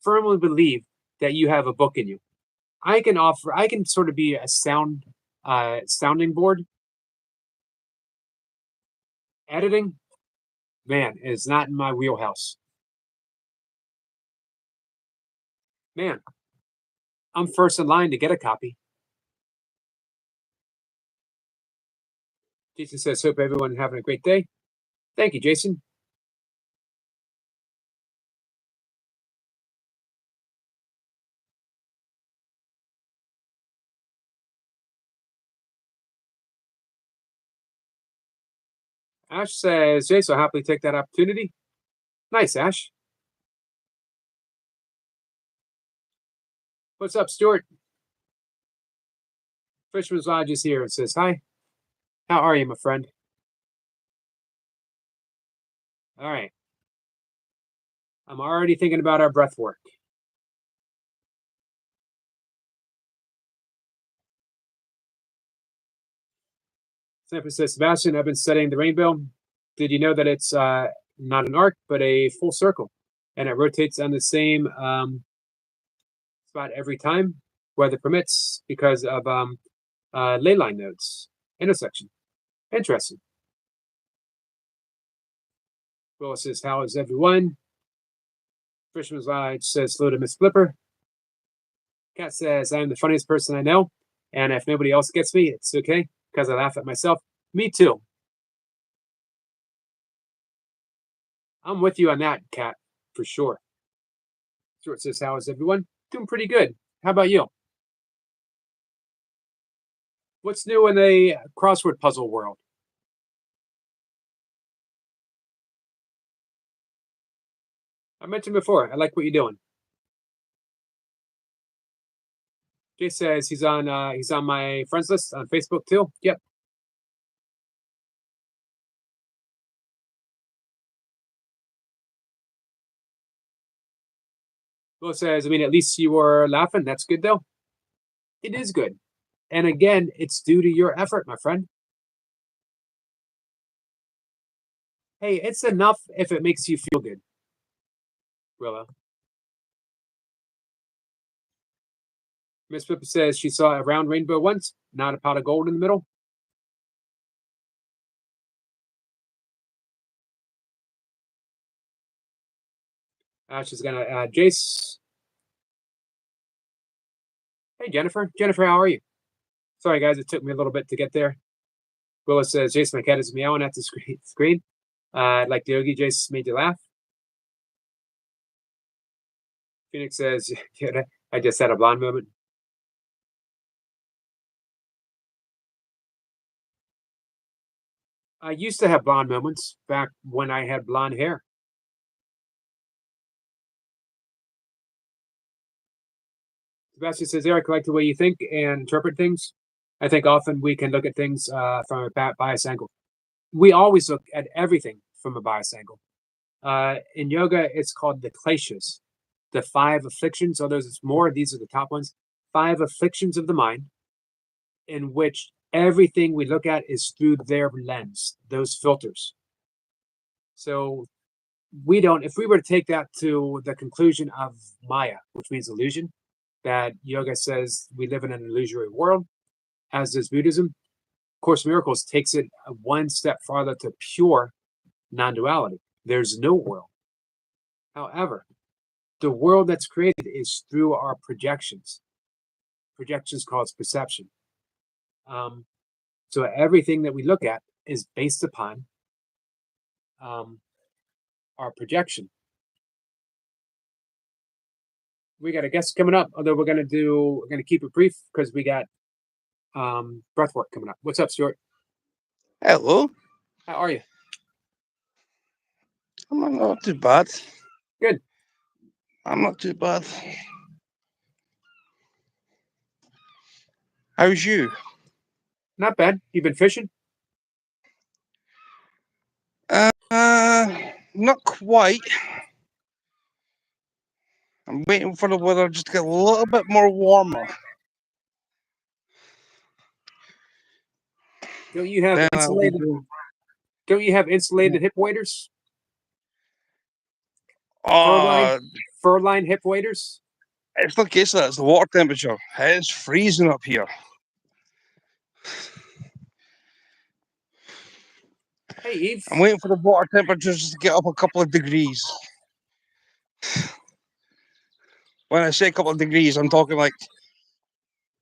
firmly believe that you have a book in you. I can sort of be a sounding board. Editing, man, is not in my wheelhouse. Man, I'm first in line to get a copy. Jason says, hope everyone having a great day. Thank you, Jason. Ash says, Jason, I'll happily take that opportunity. Nice, Ash. What's up, Stuart? Fisherman's Lodge is here and says, hi. How are you, my friend? All right. I'm already thinking about our breath work. Sample says, Sebastian, I've been studying the rainbow. Did you know that it's not an arc, but a full circle? And it rotates on the same spot every time, weather permits, because of ley line nodes, intersection. Interesting. Will says, how is everyone? Fisherman's Lodge says, hello to Miss Flipper. Cat says, I'm the funniest person I know. And if nobody else gets me, it's okay because I laugh at myself. Me too. I'm with you on that, Cat, for sure. Stuart says, how is everyone? Doing pretty good. How about you? What's new in the crossword puzzle world? I mentioned before, I like what you're doing. Jay says he's on my friends list on Facebook too. Yep. Will says, I mean, at least you were laughing. That's good though. It is good. And again, it's due to your effort, my friend. Hey, it's enough if it makes you feel good. Willow. Miss Pippa says she saw a round rainbow once, not a pot of gold in the middle. She's gonna Jace. Hey Jennifer. Jennifer, how are you? Sorry guys, it took me a little bit to get there. Willa says, Jason, my cat is meowing at the screen. Like the Yogi, Jace made you laugh. Phoenix says, yeah, I just had a blonde moment. I used to have blonde moments back when I had blonde hair. Sebastian says, Eric, I like the way you think and interpret things. I think often we can look at things from a bias angle. We always look at everything from a bias angle. In yoga, it's called the kleshas, the 5 afflictions. Although there's more, these are the top ones. 5 afflictions of the mind, in which everything we look at is through their lens, those filters. So we don't, if we were to take that to the conclusion of Maya, which means illusion, that yoga says we live in an illusory world, as does Buddhism. Course in Miracles takes it one step farther to pure non-duality. There's no world. However, the world that's created is through our projections. Projections cause perception. So everything that we look at is based upon our projection. We got a guest coming up, although we're gonna keep it brief because we got breath work coming up. What's up, Stuart? Hello. How are you? I'm not too bad. Good. I'm not too bad. How's you? Not bad. You been fishing? Not quite. I'm waiting for the weather just to get a little bit more warmer. Don't you have Then I'll be insulated? doing. Don't you have insulated hip waders? Oh, Fur line hip waders? it's not the case of that. It's the water temperature. It's freezing up here. Hey, Eve. I'm waiting for the water temperatures just to get up a couple of degrees. When I say a couple of degrees, I'm talking like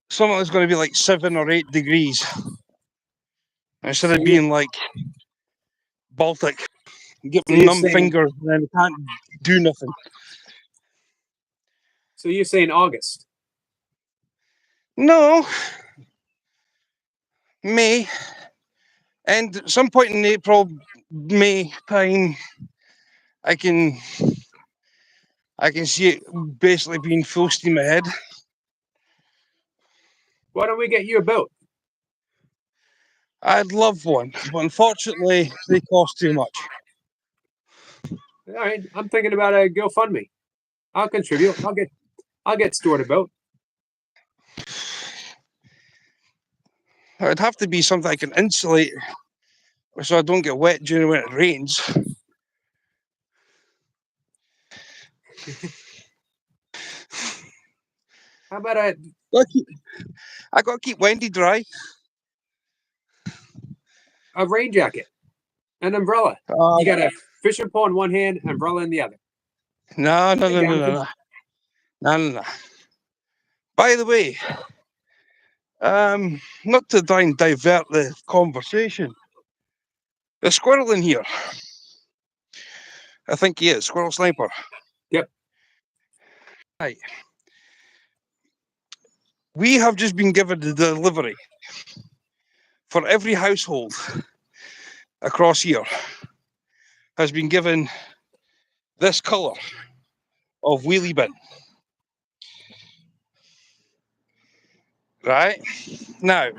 something that's going to be like 7 or 8 degrees. Instead of being like Baltic, give So them you're numb saying- fingers and then they can't do nothing. So you're saying August? No. May. And at some point in April, May time, I can see it basically being full steam ahead. Why don't we get you a boat? I'd love one, but unfortunately, they cost too much. All right, I'm thinking about a GoFundMe. I'll contribute. I'll get Stuart a boat. It'd have to be something I can insulate so I don't get wet during when it rains. How about I got to keep Wendy dry. a rain jacket, an umbrella? You got a fishing pole in one hand, umbrella in the other. No. By the way, not to try and divert the conversation, the squirrel in here. I think he is Squirrel Sniper. Yep. Right. We have just been given the delivery for every household across here has been given this colour of wheelie bin. Right? Now,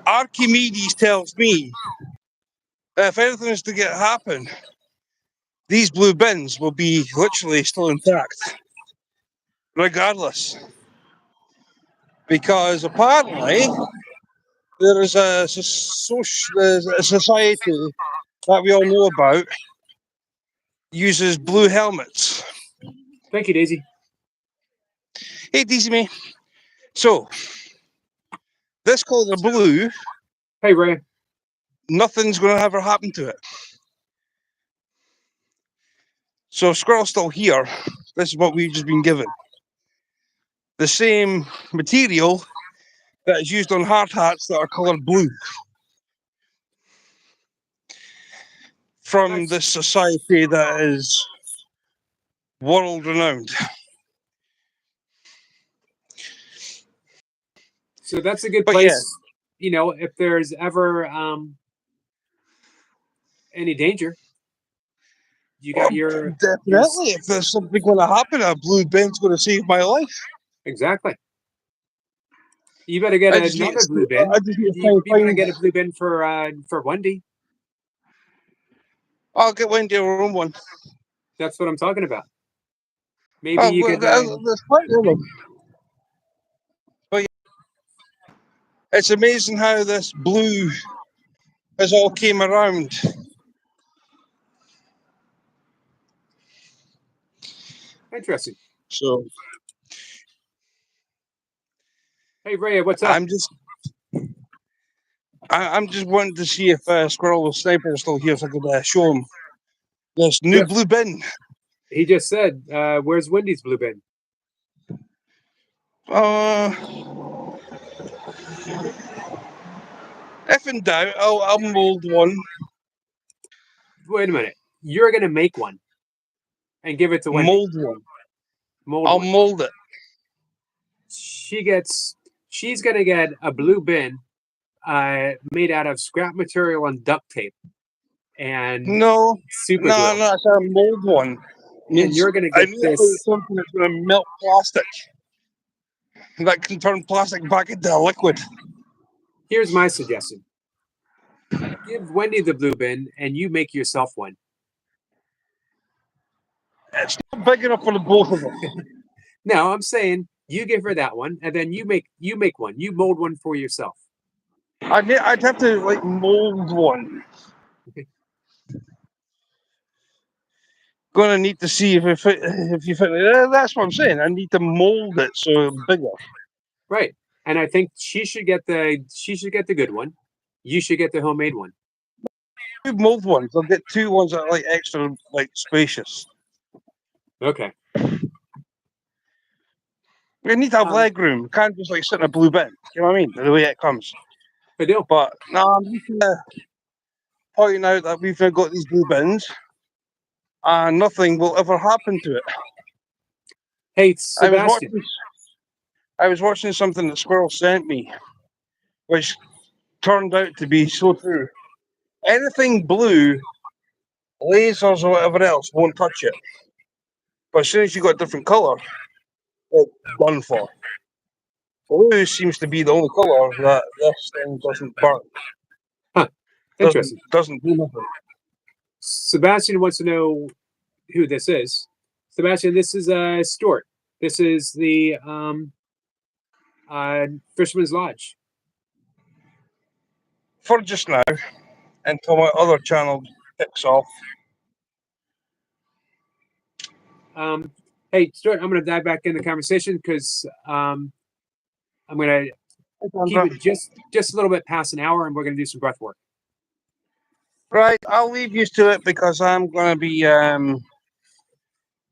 Archimedes tells me that if anything is to get happen, these blue bins will be literally still intact, regardless. Because apparently there is there's a society that we all know about uses blue helmets. Thank you, Daisy. Hey, Daisy me. So, this colour blue, Hey, Ray. nothing's going to ever happen to it. So, if Squirrel's still here, this is what we've just been given. The same material that is used on hard hats that are coloured blue. From Nice. this society that is world renowned. So that's a good But place. yeah. You know, if there's ever any danger, you got your Definitely. If there's something going to happen, a blue bin's going to save my life. exactly. You better get I just need another to, blue bin. I just need to You better find. get a blue bin for Wendy. I'll get Wendy a room one. That's what I'm talking about. Maybe Oh, you well, could. there's plenty of them. But yeah, it's amazing how this blue has all came around. Interesting. So Hey, Ray, what's up? I'm just wanting to see if Squirrel the Sniper is still here so I could show him this new Yeah. blue bin. He just said, "Where's Wendy's blue bin?" If in doubt, I'll mold one. Wait a minute. You're gonna make one and give it to Wendy. Mold one. Mold I'll one. mold it. She's gonna get a blue bin made out of scrap material and duct tape and No, super no, glue. no, it's a mold one. And you're gonna I get need this. something that's going to melt plastic. That can turn plastic back into a liquid. Here's my suggestion. Give Wendy the blue bin and you make yourself one. It's not big enough for the both of them. No, I'm saying you give her that one and then you make one. You mold one for yourself. I'd have to like mold one. Gonna need to see if you fit. That's what I'm saying. I need to mold it so it's bigger. Right. And I think she should get the good one. You should get the homemade one. Two mold ones. I'll get two ones that are like extra like spacious. Okay. We need to have leg room. We can't just like sit in a blue bin. You know what I mean? The way it comes. I do. But no, I'm just pointing out that we've now got these blue bins, and nothing will ever happen to it. Hey, Sebastian. I was watching something that Squirrel sent me, which turned out to be so true. Anything blue, lasers or whatever else won't touch it. But as soon as you got a different colour, it's done for. Blue seems to be the only colour that this thing doesn't burn. Huh. Interesting. Doesn't do nothing. Sebastian wants to know who this is. Sebastian, this is Stuart. This is the Fisherman's Lodge. For just now, until my other channel kicks off. Hey, Stuart, I'm going to dive back in the conversation because I'm going to keep it just a little bit past an hour, and we're going to do some breath work. Right, I'll leave you to it because I'm going to be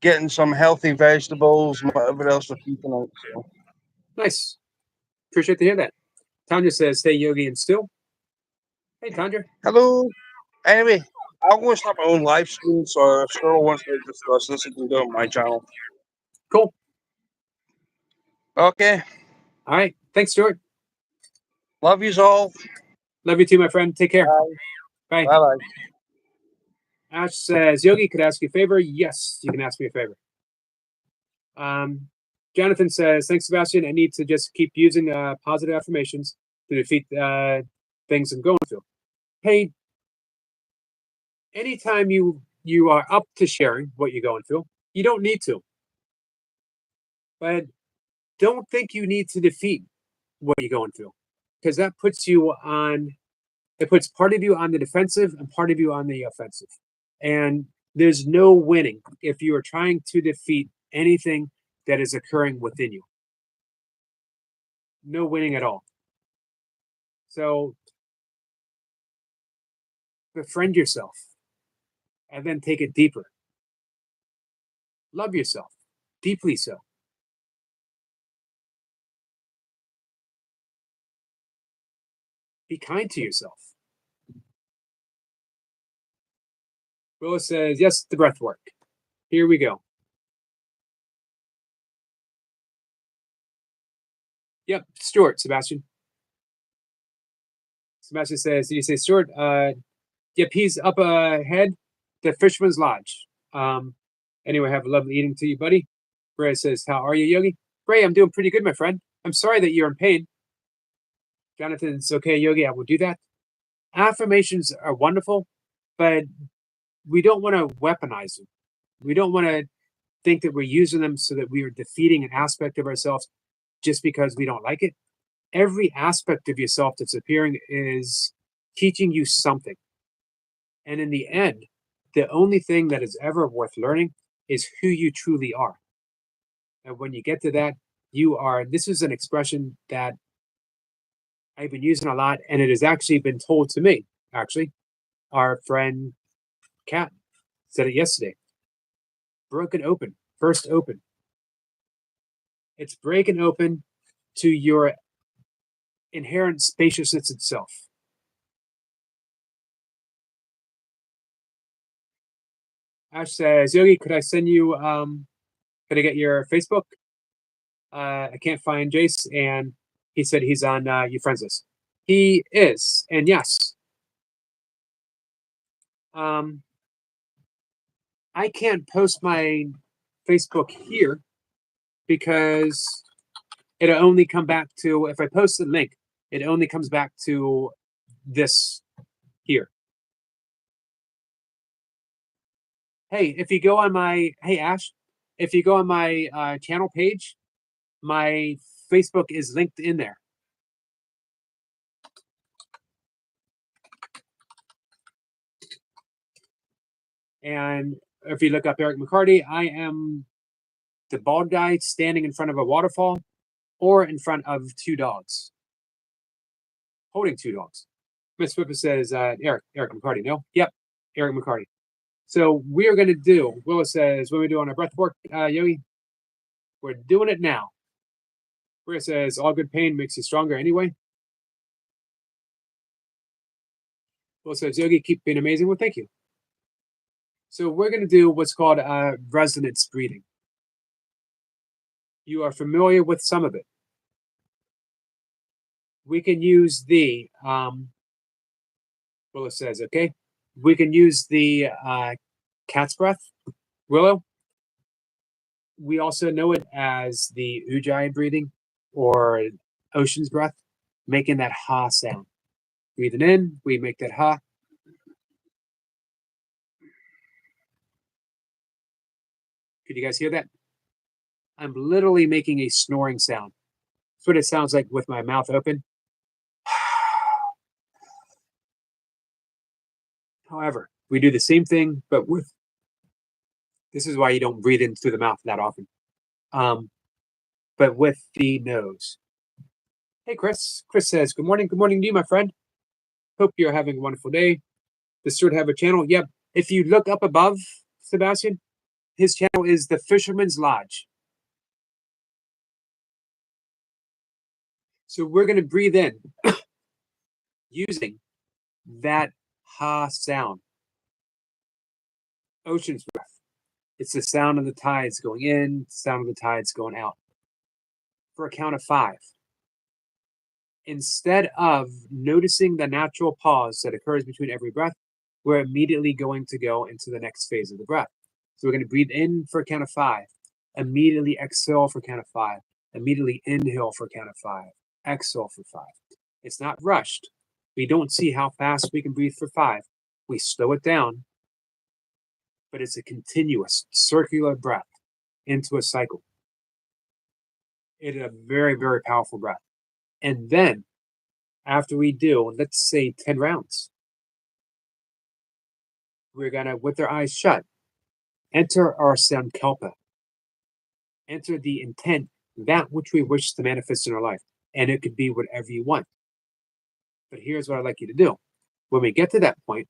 getting some healthy vegetables and whatever else we're keeping out. So. Nice. Appreciate to hear that. Tanya says, "Stay yogi and still." Hey, Tanya. Hello. Anyway, I'm going to start my own live stream, so if Squirrel wants to discuss this, you can do it on my channel. Cool. Okay. All right. Thanks, Stuart. Love yous all. Love you too, my friend. Take care. Bye. Bye. Bye-bye. Ash says, "Yogi, could I ask you a favor?" Yes, you can ask me a favor. Jonathan says, thanks, Sebastian. I need to just keep using positive affirmations to defeat things I'm going through. Hey, anytime you are up to sharing what you're going through, you don't need to. But don't think you need to defeat what you're going through, because that puts part of you on the defensive and part of you on the offensive. And there's no winning if you are trying to defeat anything that is occurring within you. No winning at all. So befriend yourself and then take it deeper. Love yourself, deeply so. Be kind to yourself. Willis says, yes, the breath work. Here we go. Yep, Stuart, Sebastian. Sebastian says, did you say Stuart? Yep, he's up ahead, the Fisherman's Lodge. Anyway, have a lovely evening to you, buddy. Bray says, how are you, Yogi? Bray, I'm doing pretty good, my friend. I'm sorry that you're in pain. Jonathan, it's okay, Yogi, I will do that. Affirmations are wonderful, but we don't want to weaponize them. We don't want to think that we're using them so that we are defeating an aspect of ourselves just because we don't like it. Every aspect of yourself that's appearing is teaching you something. And in the end, the only thing that is ever worth learning is who you truly are. And when you get to that, this is an expression that I've been using a lot, and it has actually been told to me, actually. Our friend Kat said it yesterday. Broken open, first open. It's breaking open to your inherent spaciousness itself. Ash says, Yogi, could I send you, could I get your Facebook? I can't find Jace, and he said he's on your friends list. He is, and yes. I can't post my Facebook here because it'll only come back to, if I post the link, it only comes back to this here. Hey, if you go on my, hey Ash, if you go on my channel page, my Facebook is linked in there. And if you look up Eric McCarty, I am the bald guy standing in front of a waterfall or in front of two dogs. Holding two dogs. Miss Whipper says, Eric McCarty, no? Yep, Eric McCarty. So we are going to do, Willis says, what are we doing on our breath work, Yogi? We're doing it now. Rhea says, all good pain makes you stronger anyway. Willis says, Yogi, keep being amazing. Well, thank you. So we're going to do what's called resonance breathing. You are familiar with some of it. We can use the, Willow says, okay. We can use the cat's breath, Willow. We also know it as the Ujjayi breathing or ocean's breath, making that ha sound. Breathing in, we make that ha. Could you guys hear that? I'm literally making a snoring sound. That's what it sounds like with my mouth open. However, we do the same thing, but with, this is why you don't breathe in through the mouth that often, but with the nose. Hey, Chris. Chris says, good morning. Good morning to you, my friend. Hope you're having a wonderful day. Does Stuart have a channel? Yep. If you look up above, Sebastian, his channel is the Fisherman's Lodge. So we're going to breathe in using that ha sound. Ocean's breath. It's the sound of the tides going in, sound of the tides going out. For a count of 5. Instead of noticing the natural pause that occurs between every breath, we're immediately going to go into the next phase of the breath. So we're going to breathe in for a count of 5. Immediately exhale for count of 5. Immediately inhale for count of 5. Exhale for 5. It's not rushed. We don't see how fast we can breathe for 5. We slow it down, but it's a continuous circular breath into a cycle. It is a very, very powerful breath. And then after we do, let's say 10 rounds, we're going to, with our eyes shut, enter our Sankalpa. Enter the intent, that which we wish to manifest in our life. And it could be whatever you want. But here's what I'd like you to do. When we get to that point,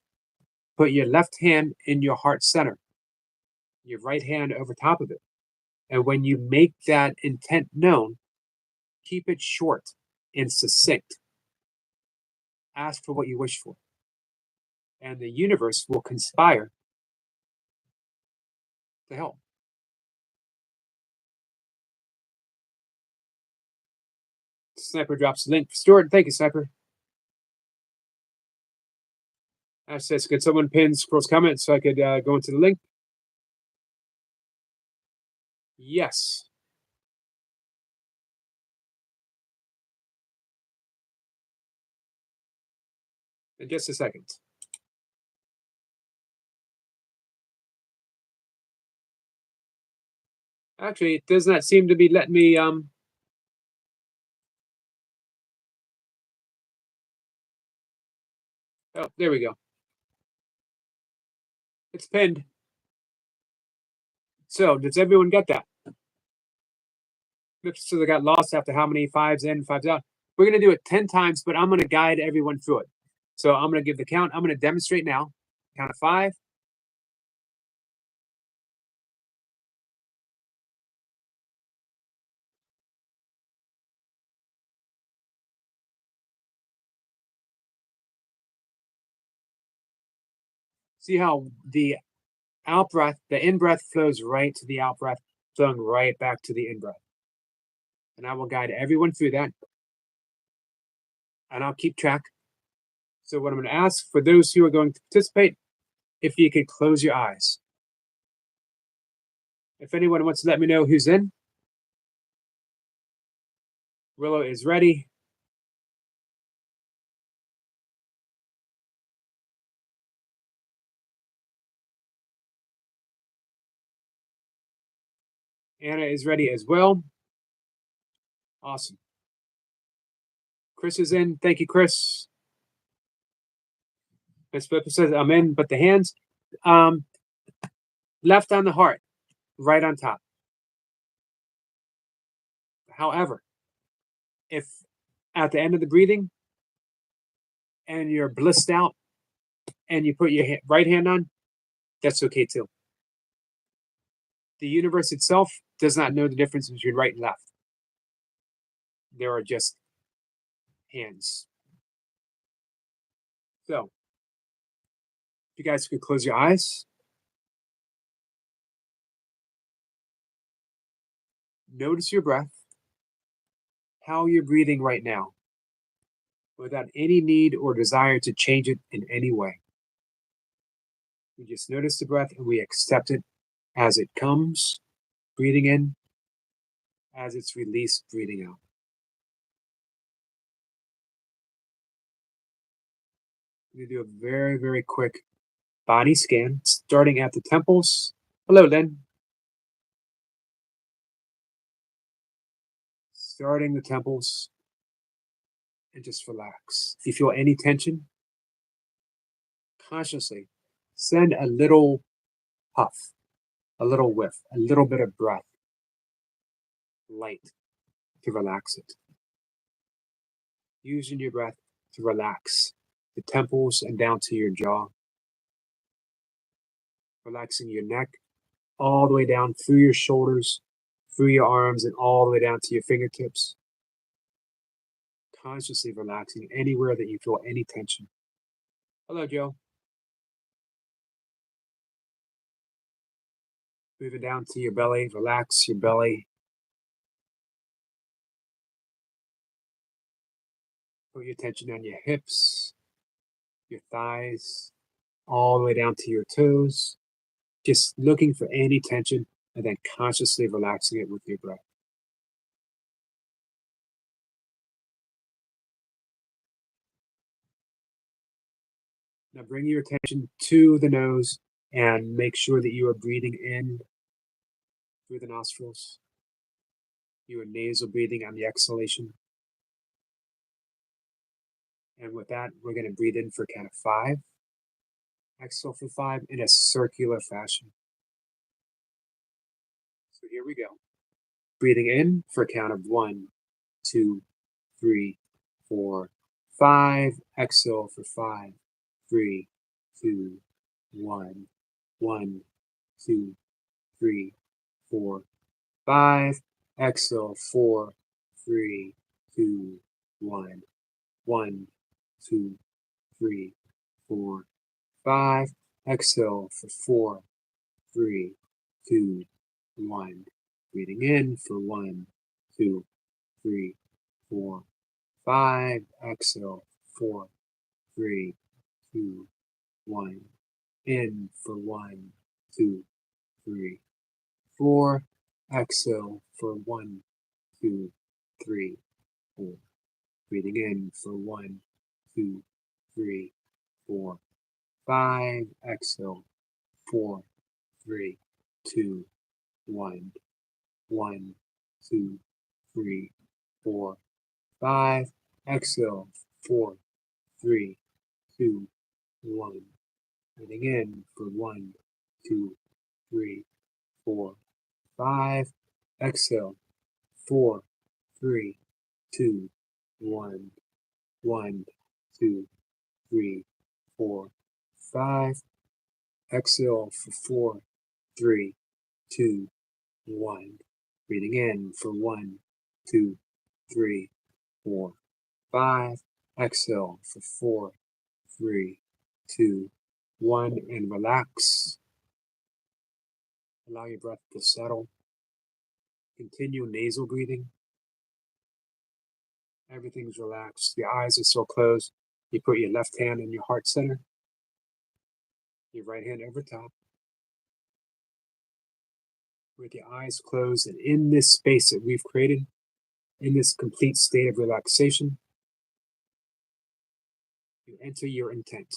put your left hand in your heart center, your right hand over top of it. And when you make that intent known, keep it short and succinct. Ask for what you wish for. And the universe will conspire to help. Sniper drops the link. Stuart, thank you, Sniper. Ash says, could someone pin Squirrel's comment so I could go into the link? Yes. In just a second. Actually, it does not seem to be letting me oh, there we go. It's pinned. So, does everyone get that? So they got lost after how many 5s in, 5s out? We're going to do it 10 times, but I'm going to guide everyone through it. So I'm going to give the count. I'm going to demonstrate now. Count of 5. See how the out breath, the in breath flows right to the out breath, flowing right back to the in breath. And I will guide everyone through that. And I'll keep track. So what I'm going to ask for those who are going to participate, if you could close your eyes. If anyone wants to let me know who's in. Willow is ready. Anna is ready as well. Awesome. Chris is in. Thank you, Chris. Miss Pippa says, I'm in, but the hands, left on the heart, right on top. However, if at the end of the breathing and you're blissed out and you put your right hand on, that's okay too. The universe itself does not know the difference between right and left. There are just hands. So, if you guys could close your eyes. Notice your breath, how you're breathing right now, without any need or desire to change it in any way. We just notice the breath and we accept it as it comes, breathing in, as it's released, breathing out. We do a very, very quick body scan, starting at the temples. Hello, Lynn. Starting the temples, and just relax. If you feel any tension, consciously send a little puff, a little whiff, a little bit of breath, light, to relax it. Using your breath to relax the temples and down to your jaw. Relaxing your neck all the way down through your shoulders, through your arms, and all the way down to your fingertips. Consciously relaxing anywhere that you feel any tension. Hello, Joe. Moving down to your belly, relax your belly. Put your attention on your hips, your thighs, all the way down to your toes. Just looking for any tension and then consciously relaxing it with your breath. Now bring your attention to the nose and make sure that you are breathing in through the nostrils. You are nasal breathing on the exhalation. And with that, we're going to breathe in for a count of 5. Exhale for 5 in a circular fashion. So here we go. Breathing in for a count of 1, 2, 3, 4, 5. Exhale for 5, 3, 2, 1, 1, 2, 3, 4, 5. Exhale 4, 3, 2, 1, 1, 2, 3, 4, 5. Exhale for 4, 3, 2, 1. Breathing in for 1, 2, 3, 4, 5. Exhale 4, 3, 2, 1. In for 1, 2, 3, 4. Exhale for 1, 2, 3, 4. Breathing in for 1, 2, 3, 4, 5. Exhale 4, 3, 2, 1, 1, 2, 3, 4, 5. Exhale 4, 3, 2, 1. Breathing in for 1, 2, 3, 4, 5. Exhale 4, 3, 2, 1, 1, 2, 3, 4, 5. Exhale for 4, 3, 2, 1. Breathing in for 1, 2, 3, 4, 5. Exhale for 4, 3, 2, 1. And relax. Allow your breath to settle. Continue nasal breathing. Everything's relaxed. Your eyes are still closed. You put your left hand in your heart center. Your right hand over top. With your eyes closed, and in this space that we've created, in this complete state of relaxation, you enter your intent,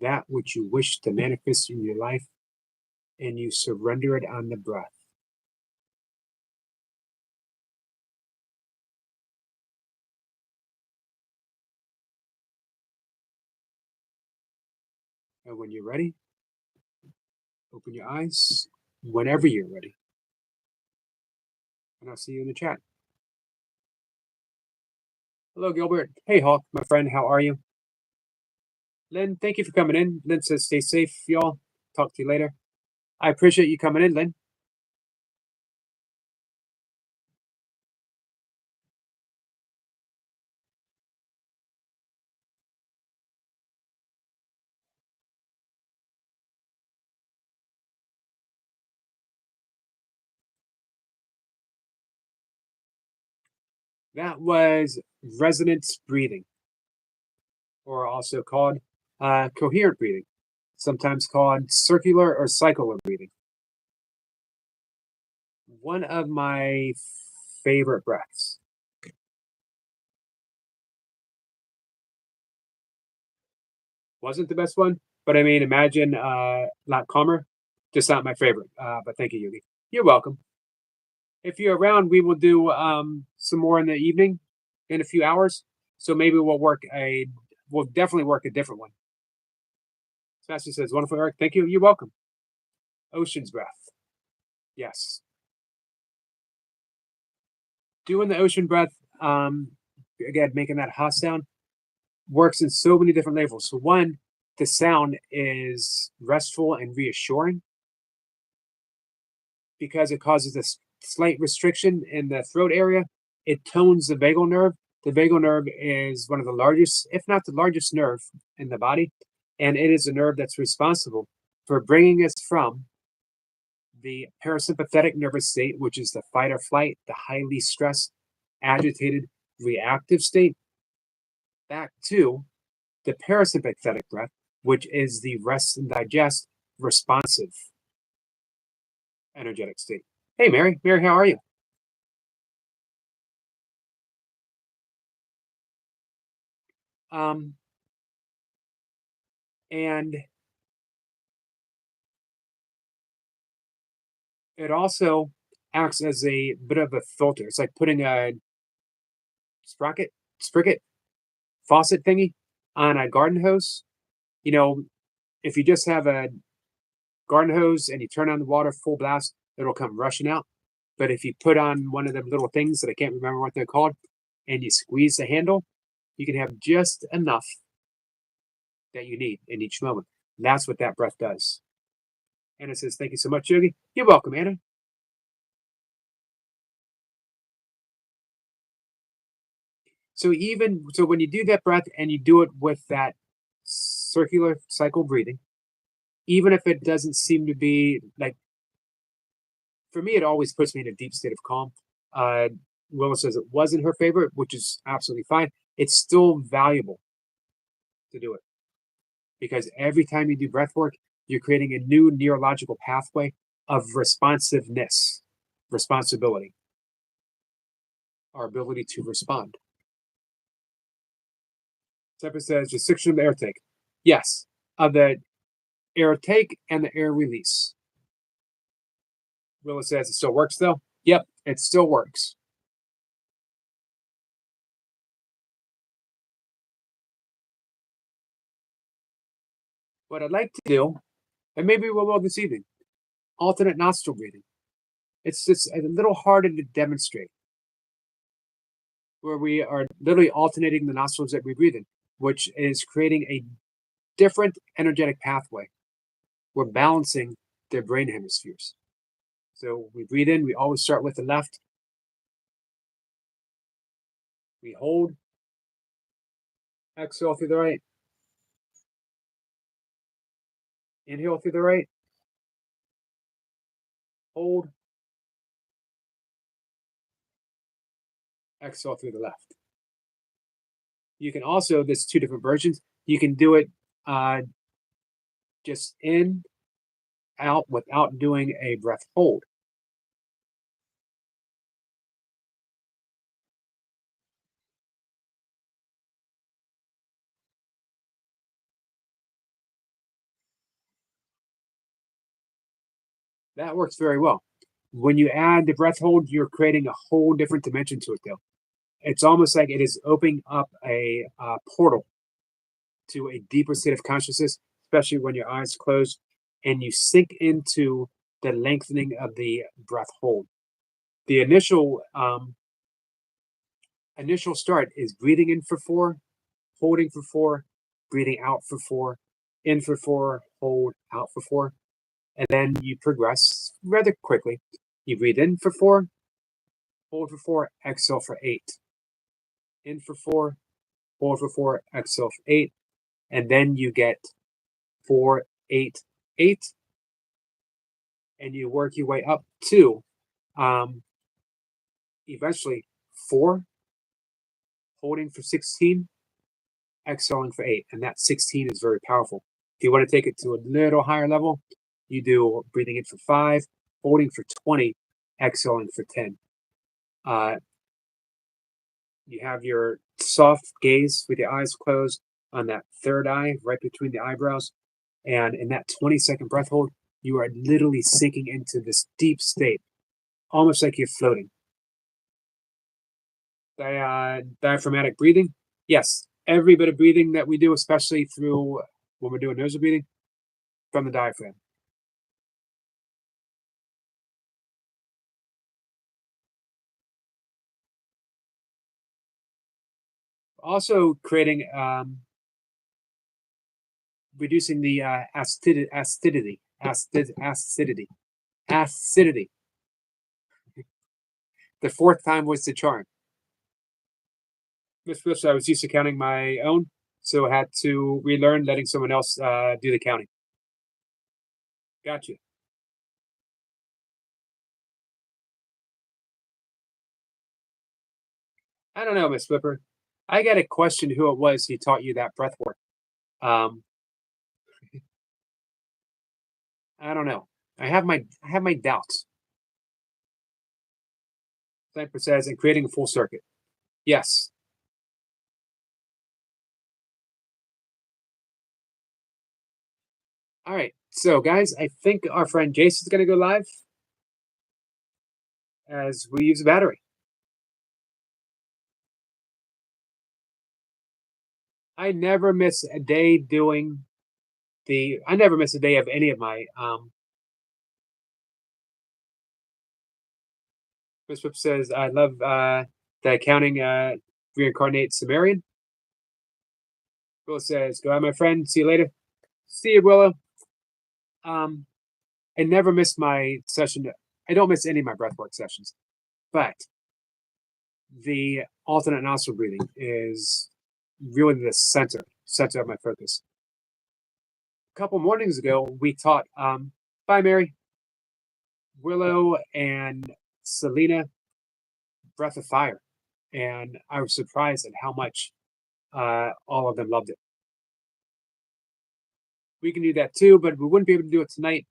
that which you wish to manifest in your life, and you surrender it on the breath. And when you're ready, open your eyes whenever you're ready. And I'll see you in the chat. Hello, Gilbert. Hey, Hawk, my friend, how are you? Lynn, thank you for coming in. Lynn says, stay safe, y'all. Talk to you later. I appreciate you coming in, Lynn. That was resonance breathing, or also called coherent breathing, sometimes called circular or cyclic breathing. One of my favorite breaths. Wasn't the best one, but I mean, imagine a lot calmer. Just not my favorite, but thank you, Yugi. You're welcome. If you're around, we will do some more in the evening in a few hours. So maybe we'll definitely work a different one. Sebastian says, wonderful, Eric. Thank you. You're welcome. Ocean's breath. Yes. Doing the ocean breath, again, making that ha sound, works in so many different levels. So one, the sound is restful and reassuring because it causes a slight restriction in the throat area. It tones the vagal nerve. The vagal nerve is one of the largest, if not the largest nerve in the body. And it is a nerve that's responsible for bringing us from the parasympathetic nervous state, which is the fight or flight, the highly stressed, agitated, reactive state, back to the parasympathetic breath, which is the rest and digest responsive energetic state. Hey, Mary. Mary, how are you? And it also acts as a bit of a filter. It's like putting a sprocket, faucet thingy on a garden hose. You know, if you just have a garden hose and you turn on the water full blast, it'll come rushing out. But if you put on one of them little things that I can't remember what they're called, and you squeeze the handle, you can have just enough that you need in each moment. And that's what that breath does. Anna says, thank you so much, Yogi. You're welcome, Anna. So when you do that breath and you do it with that circular cycle breathing, even if it doesn't seem to be like, for me, it always puts me in a deep state of calm. Willa says it wasn't her favorite, which is absolutely fine. It's still valuable to do it because every time you do breath work, you're creating a new neurological pathway of responsiveness, responsibility, our ability to respond. Tepper says restriction of the air take. Yes, of the air take and the air release. Willa says it still works though. Yep, it still works. What I'd like to do, and maybe we will this evening, alternate nostril breathing. It's just a little harder to demonstrate, where we are literally alternating the nostrils that we breathe in, which is creating a different energetic pathway. We're balancing their brain hemispheres. So we breathe in, we always start with the left. We hold, exhale through the right. Inhale through the right. Hold. Exhale through the left. You can also, there's two different versions. You can do it just in, out, without doing a breath hold. That works very well. When you add the breath hold, you're creating a whole different dimension to it, though. It's almost like it is opening up a portal to a deeper state of consciousness, especially when your eyes close and you sink into the lengthening of the breath hold. The initial start is breathing in for 4, holding for 4, breathing out for 4, in for 4, hold, out for 4. And then you progress rather quickly. You breathe in for 4, hold for 4, exhale for 8. In for 4, hold for 4, exhale for 8. And then you get 4, 8, 8. And you work your way up to eventually 4, holding for 16, exhaling for 8. And that 16 is very powerful. If you want to take it to a little higher level, you do breathing in for 5, holding for 20, exhaling for 10. You have your soft gaze with your eyes closed on that third eye, right between the eyebrows. And in that 20-second breath hold, you are literally sinking into this deep state, almost like you're floating. Diaphragmatic breathing. Yes, every bit of breathing that we do, especially through when we're doing nasal breathing, from the diaphragm. Also creating, reducing the acidity. The fourth time was the charm. Miss Fish, I was used to counting my own, so I had to relearn letting someone else do the counting. Gotcha. I don't know, Miss Flipper. I got to question who it was who taught you that breath work. I don't know. I have my doubts. Sniper says, and creating a full circuit. Yes. All right. So, guys, I think our friend Jason's going to go live as we use a battery. I never miss a day doing I never miss a day of any of my Chris Whip says, I love the accounting reincarnate Sumerian. Will says, go out, my friend. See you later. See you, Willow. I never miss my session. I don't miss any of my breathwork sessions, but the alternate nostril breathing is really the center of my focus. A couple mornings ago, we taught, bye, Mary, Willow, and Selena Breath of Fire. And I was surprised at how much all of them loved it. We can do that too, but we wouldn't be able to do it tonight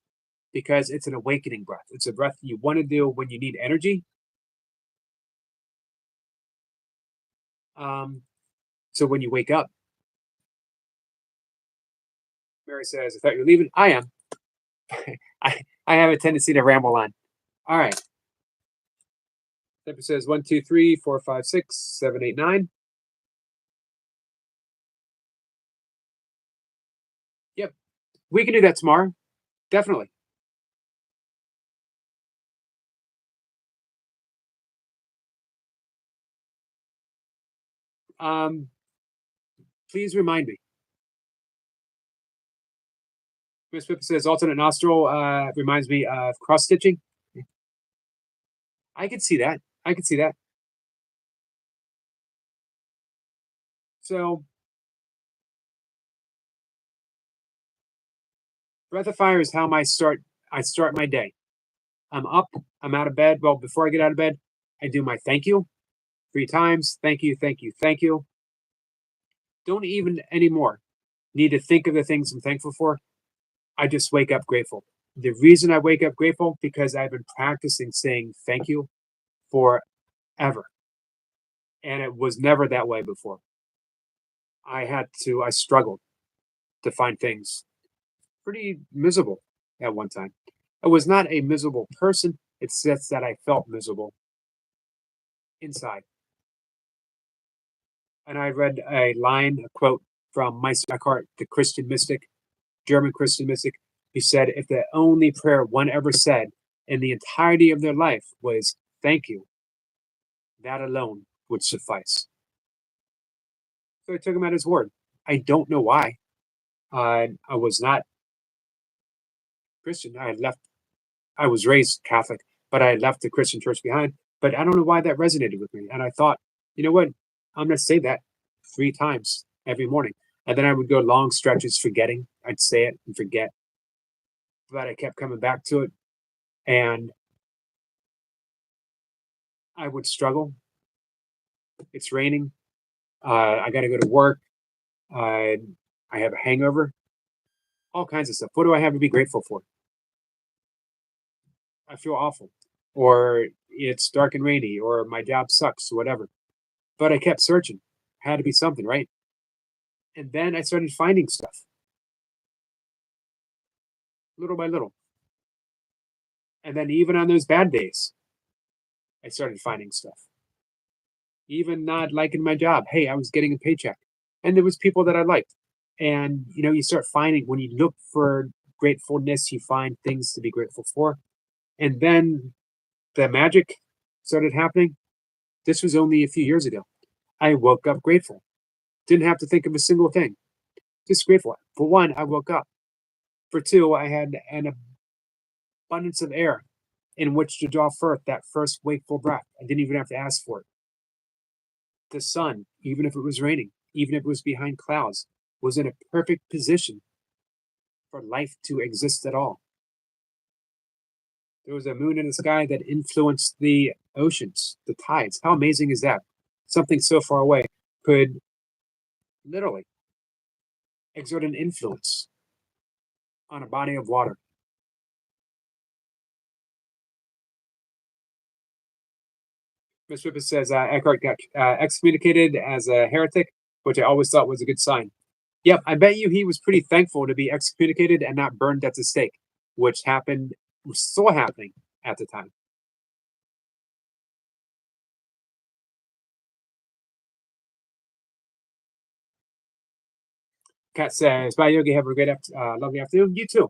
because it's an awakening breath. It's a breath you want to do when you need energy. So when you wake up, Mary says, I thought you were leaving. I am. I have a tendency to ramble on. All right. Temper says 1, 2, 3, 4, 5, 6, 7, 8, 9. Yep. We can do that tomorrow. Definitely. Please remind me. Miss Pippa says alternate nostril reminds me of cross stitching. I could see that. I could see that. So, breath of fire is how I start my day. I'm up, I'm out of bed. Well, before I get out of bed, I do my thank you 3 times. Thank you, thank you, thank you. Don't even anymore need to think of the things I'm thankful for. I just wake up grateful. The reason I wake up grateful because I've been practicing saying thank you forever. And it was never that way before. I struggled to find things pretty miserable at one time. I was not a miserable person. It's just that I felt miserable inside. And I read a quote from Meister Eckhart, the Christian mystic, German Christian mystic. He said, if the only prayer one ever said in the entirety of their life was thank you, that alone would suffice. So I took him at his word. I don't know why. I was not Christian. I was raised Catholic, but I left the Christian church behind. But I don't know why that resonated with me. And I thought, you know what? I'm going to say that 3 times every morning. And then I would go long stretches forgetting. I'd say it and forget. But I kept coming back to it. And I would struggle. It's raining. I got to go to work. I have a hangover. All kinds of stuff. What do I have to be grateful for? I feel awful. Or it's dark and rainy. Or my job sucks. Whatever. But I kept searching. Had to be something, right? And then I started finding stuff. Little by little. And then even on those bad days, I started finding stuff. Even not liking my job. Hey, I was getting a paycheck. And there was people that I liked. And, you start finding, when you look for gratefulness, you find things to be grateful for. And then the magic started happening. This was only a few years ago. I woke up grateful. Didn't have to think of a single thing. Just grateful. For one, I woke up. For 2, I had an abundance of air in which to draw forth that first wakeful breath. I didn't even have to ask for it. The sun, even if it was raining, even if it was behind clouds, was in a perfect position for life to exist at all. There was a moon in the sky that influenced the oceans, the tides. How amazing is that? Something so far away could literally exert an influence on a body of water. Miss Rippus says Eckhart got excommunicated as a heretic, which I always thought was a good sign. Yep, I bet you he was pretty thankful to be excommunicated and not burned at the stake, which was still happening at the time. Kat says, bye, Yogi. Have a great, lovely afternoon. You too.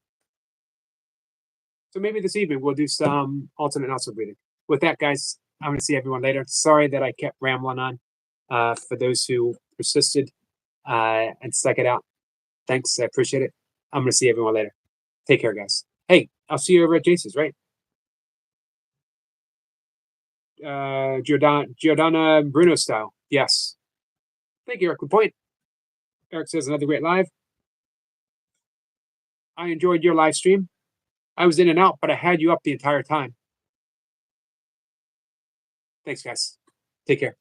So maybe this evening we'll do some alternate nostril breathing. With that, guys, I'm going to see everyone later. Sorry that I kept rambling on. For those who persisted and stuck it out, thanks. I appreciate it. I'm going to see everyone later. Take care, guys. Hey, I'll see you over at Jason's, right? Giordana Bruno style. Yes. Thank you, Eric. Good point. Eric says another great live. I enjoyed your live stream. I was in and out, but I had you up the entire time. Thanks, guys. Take care.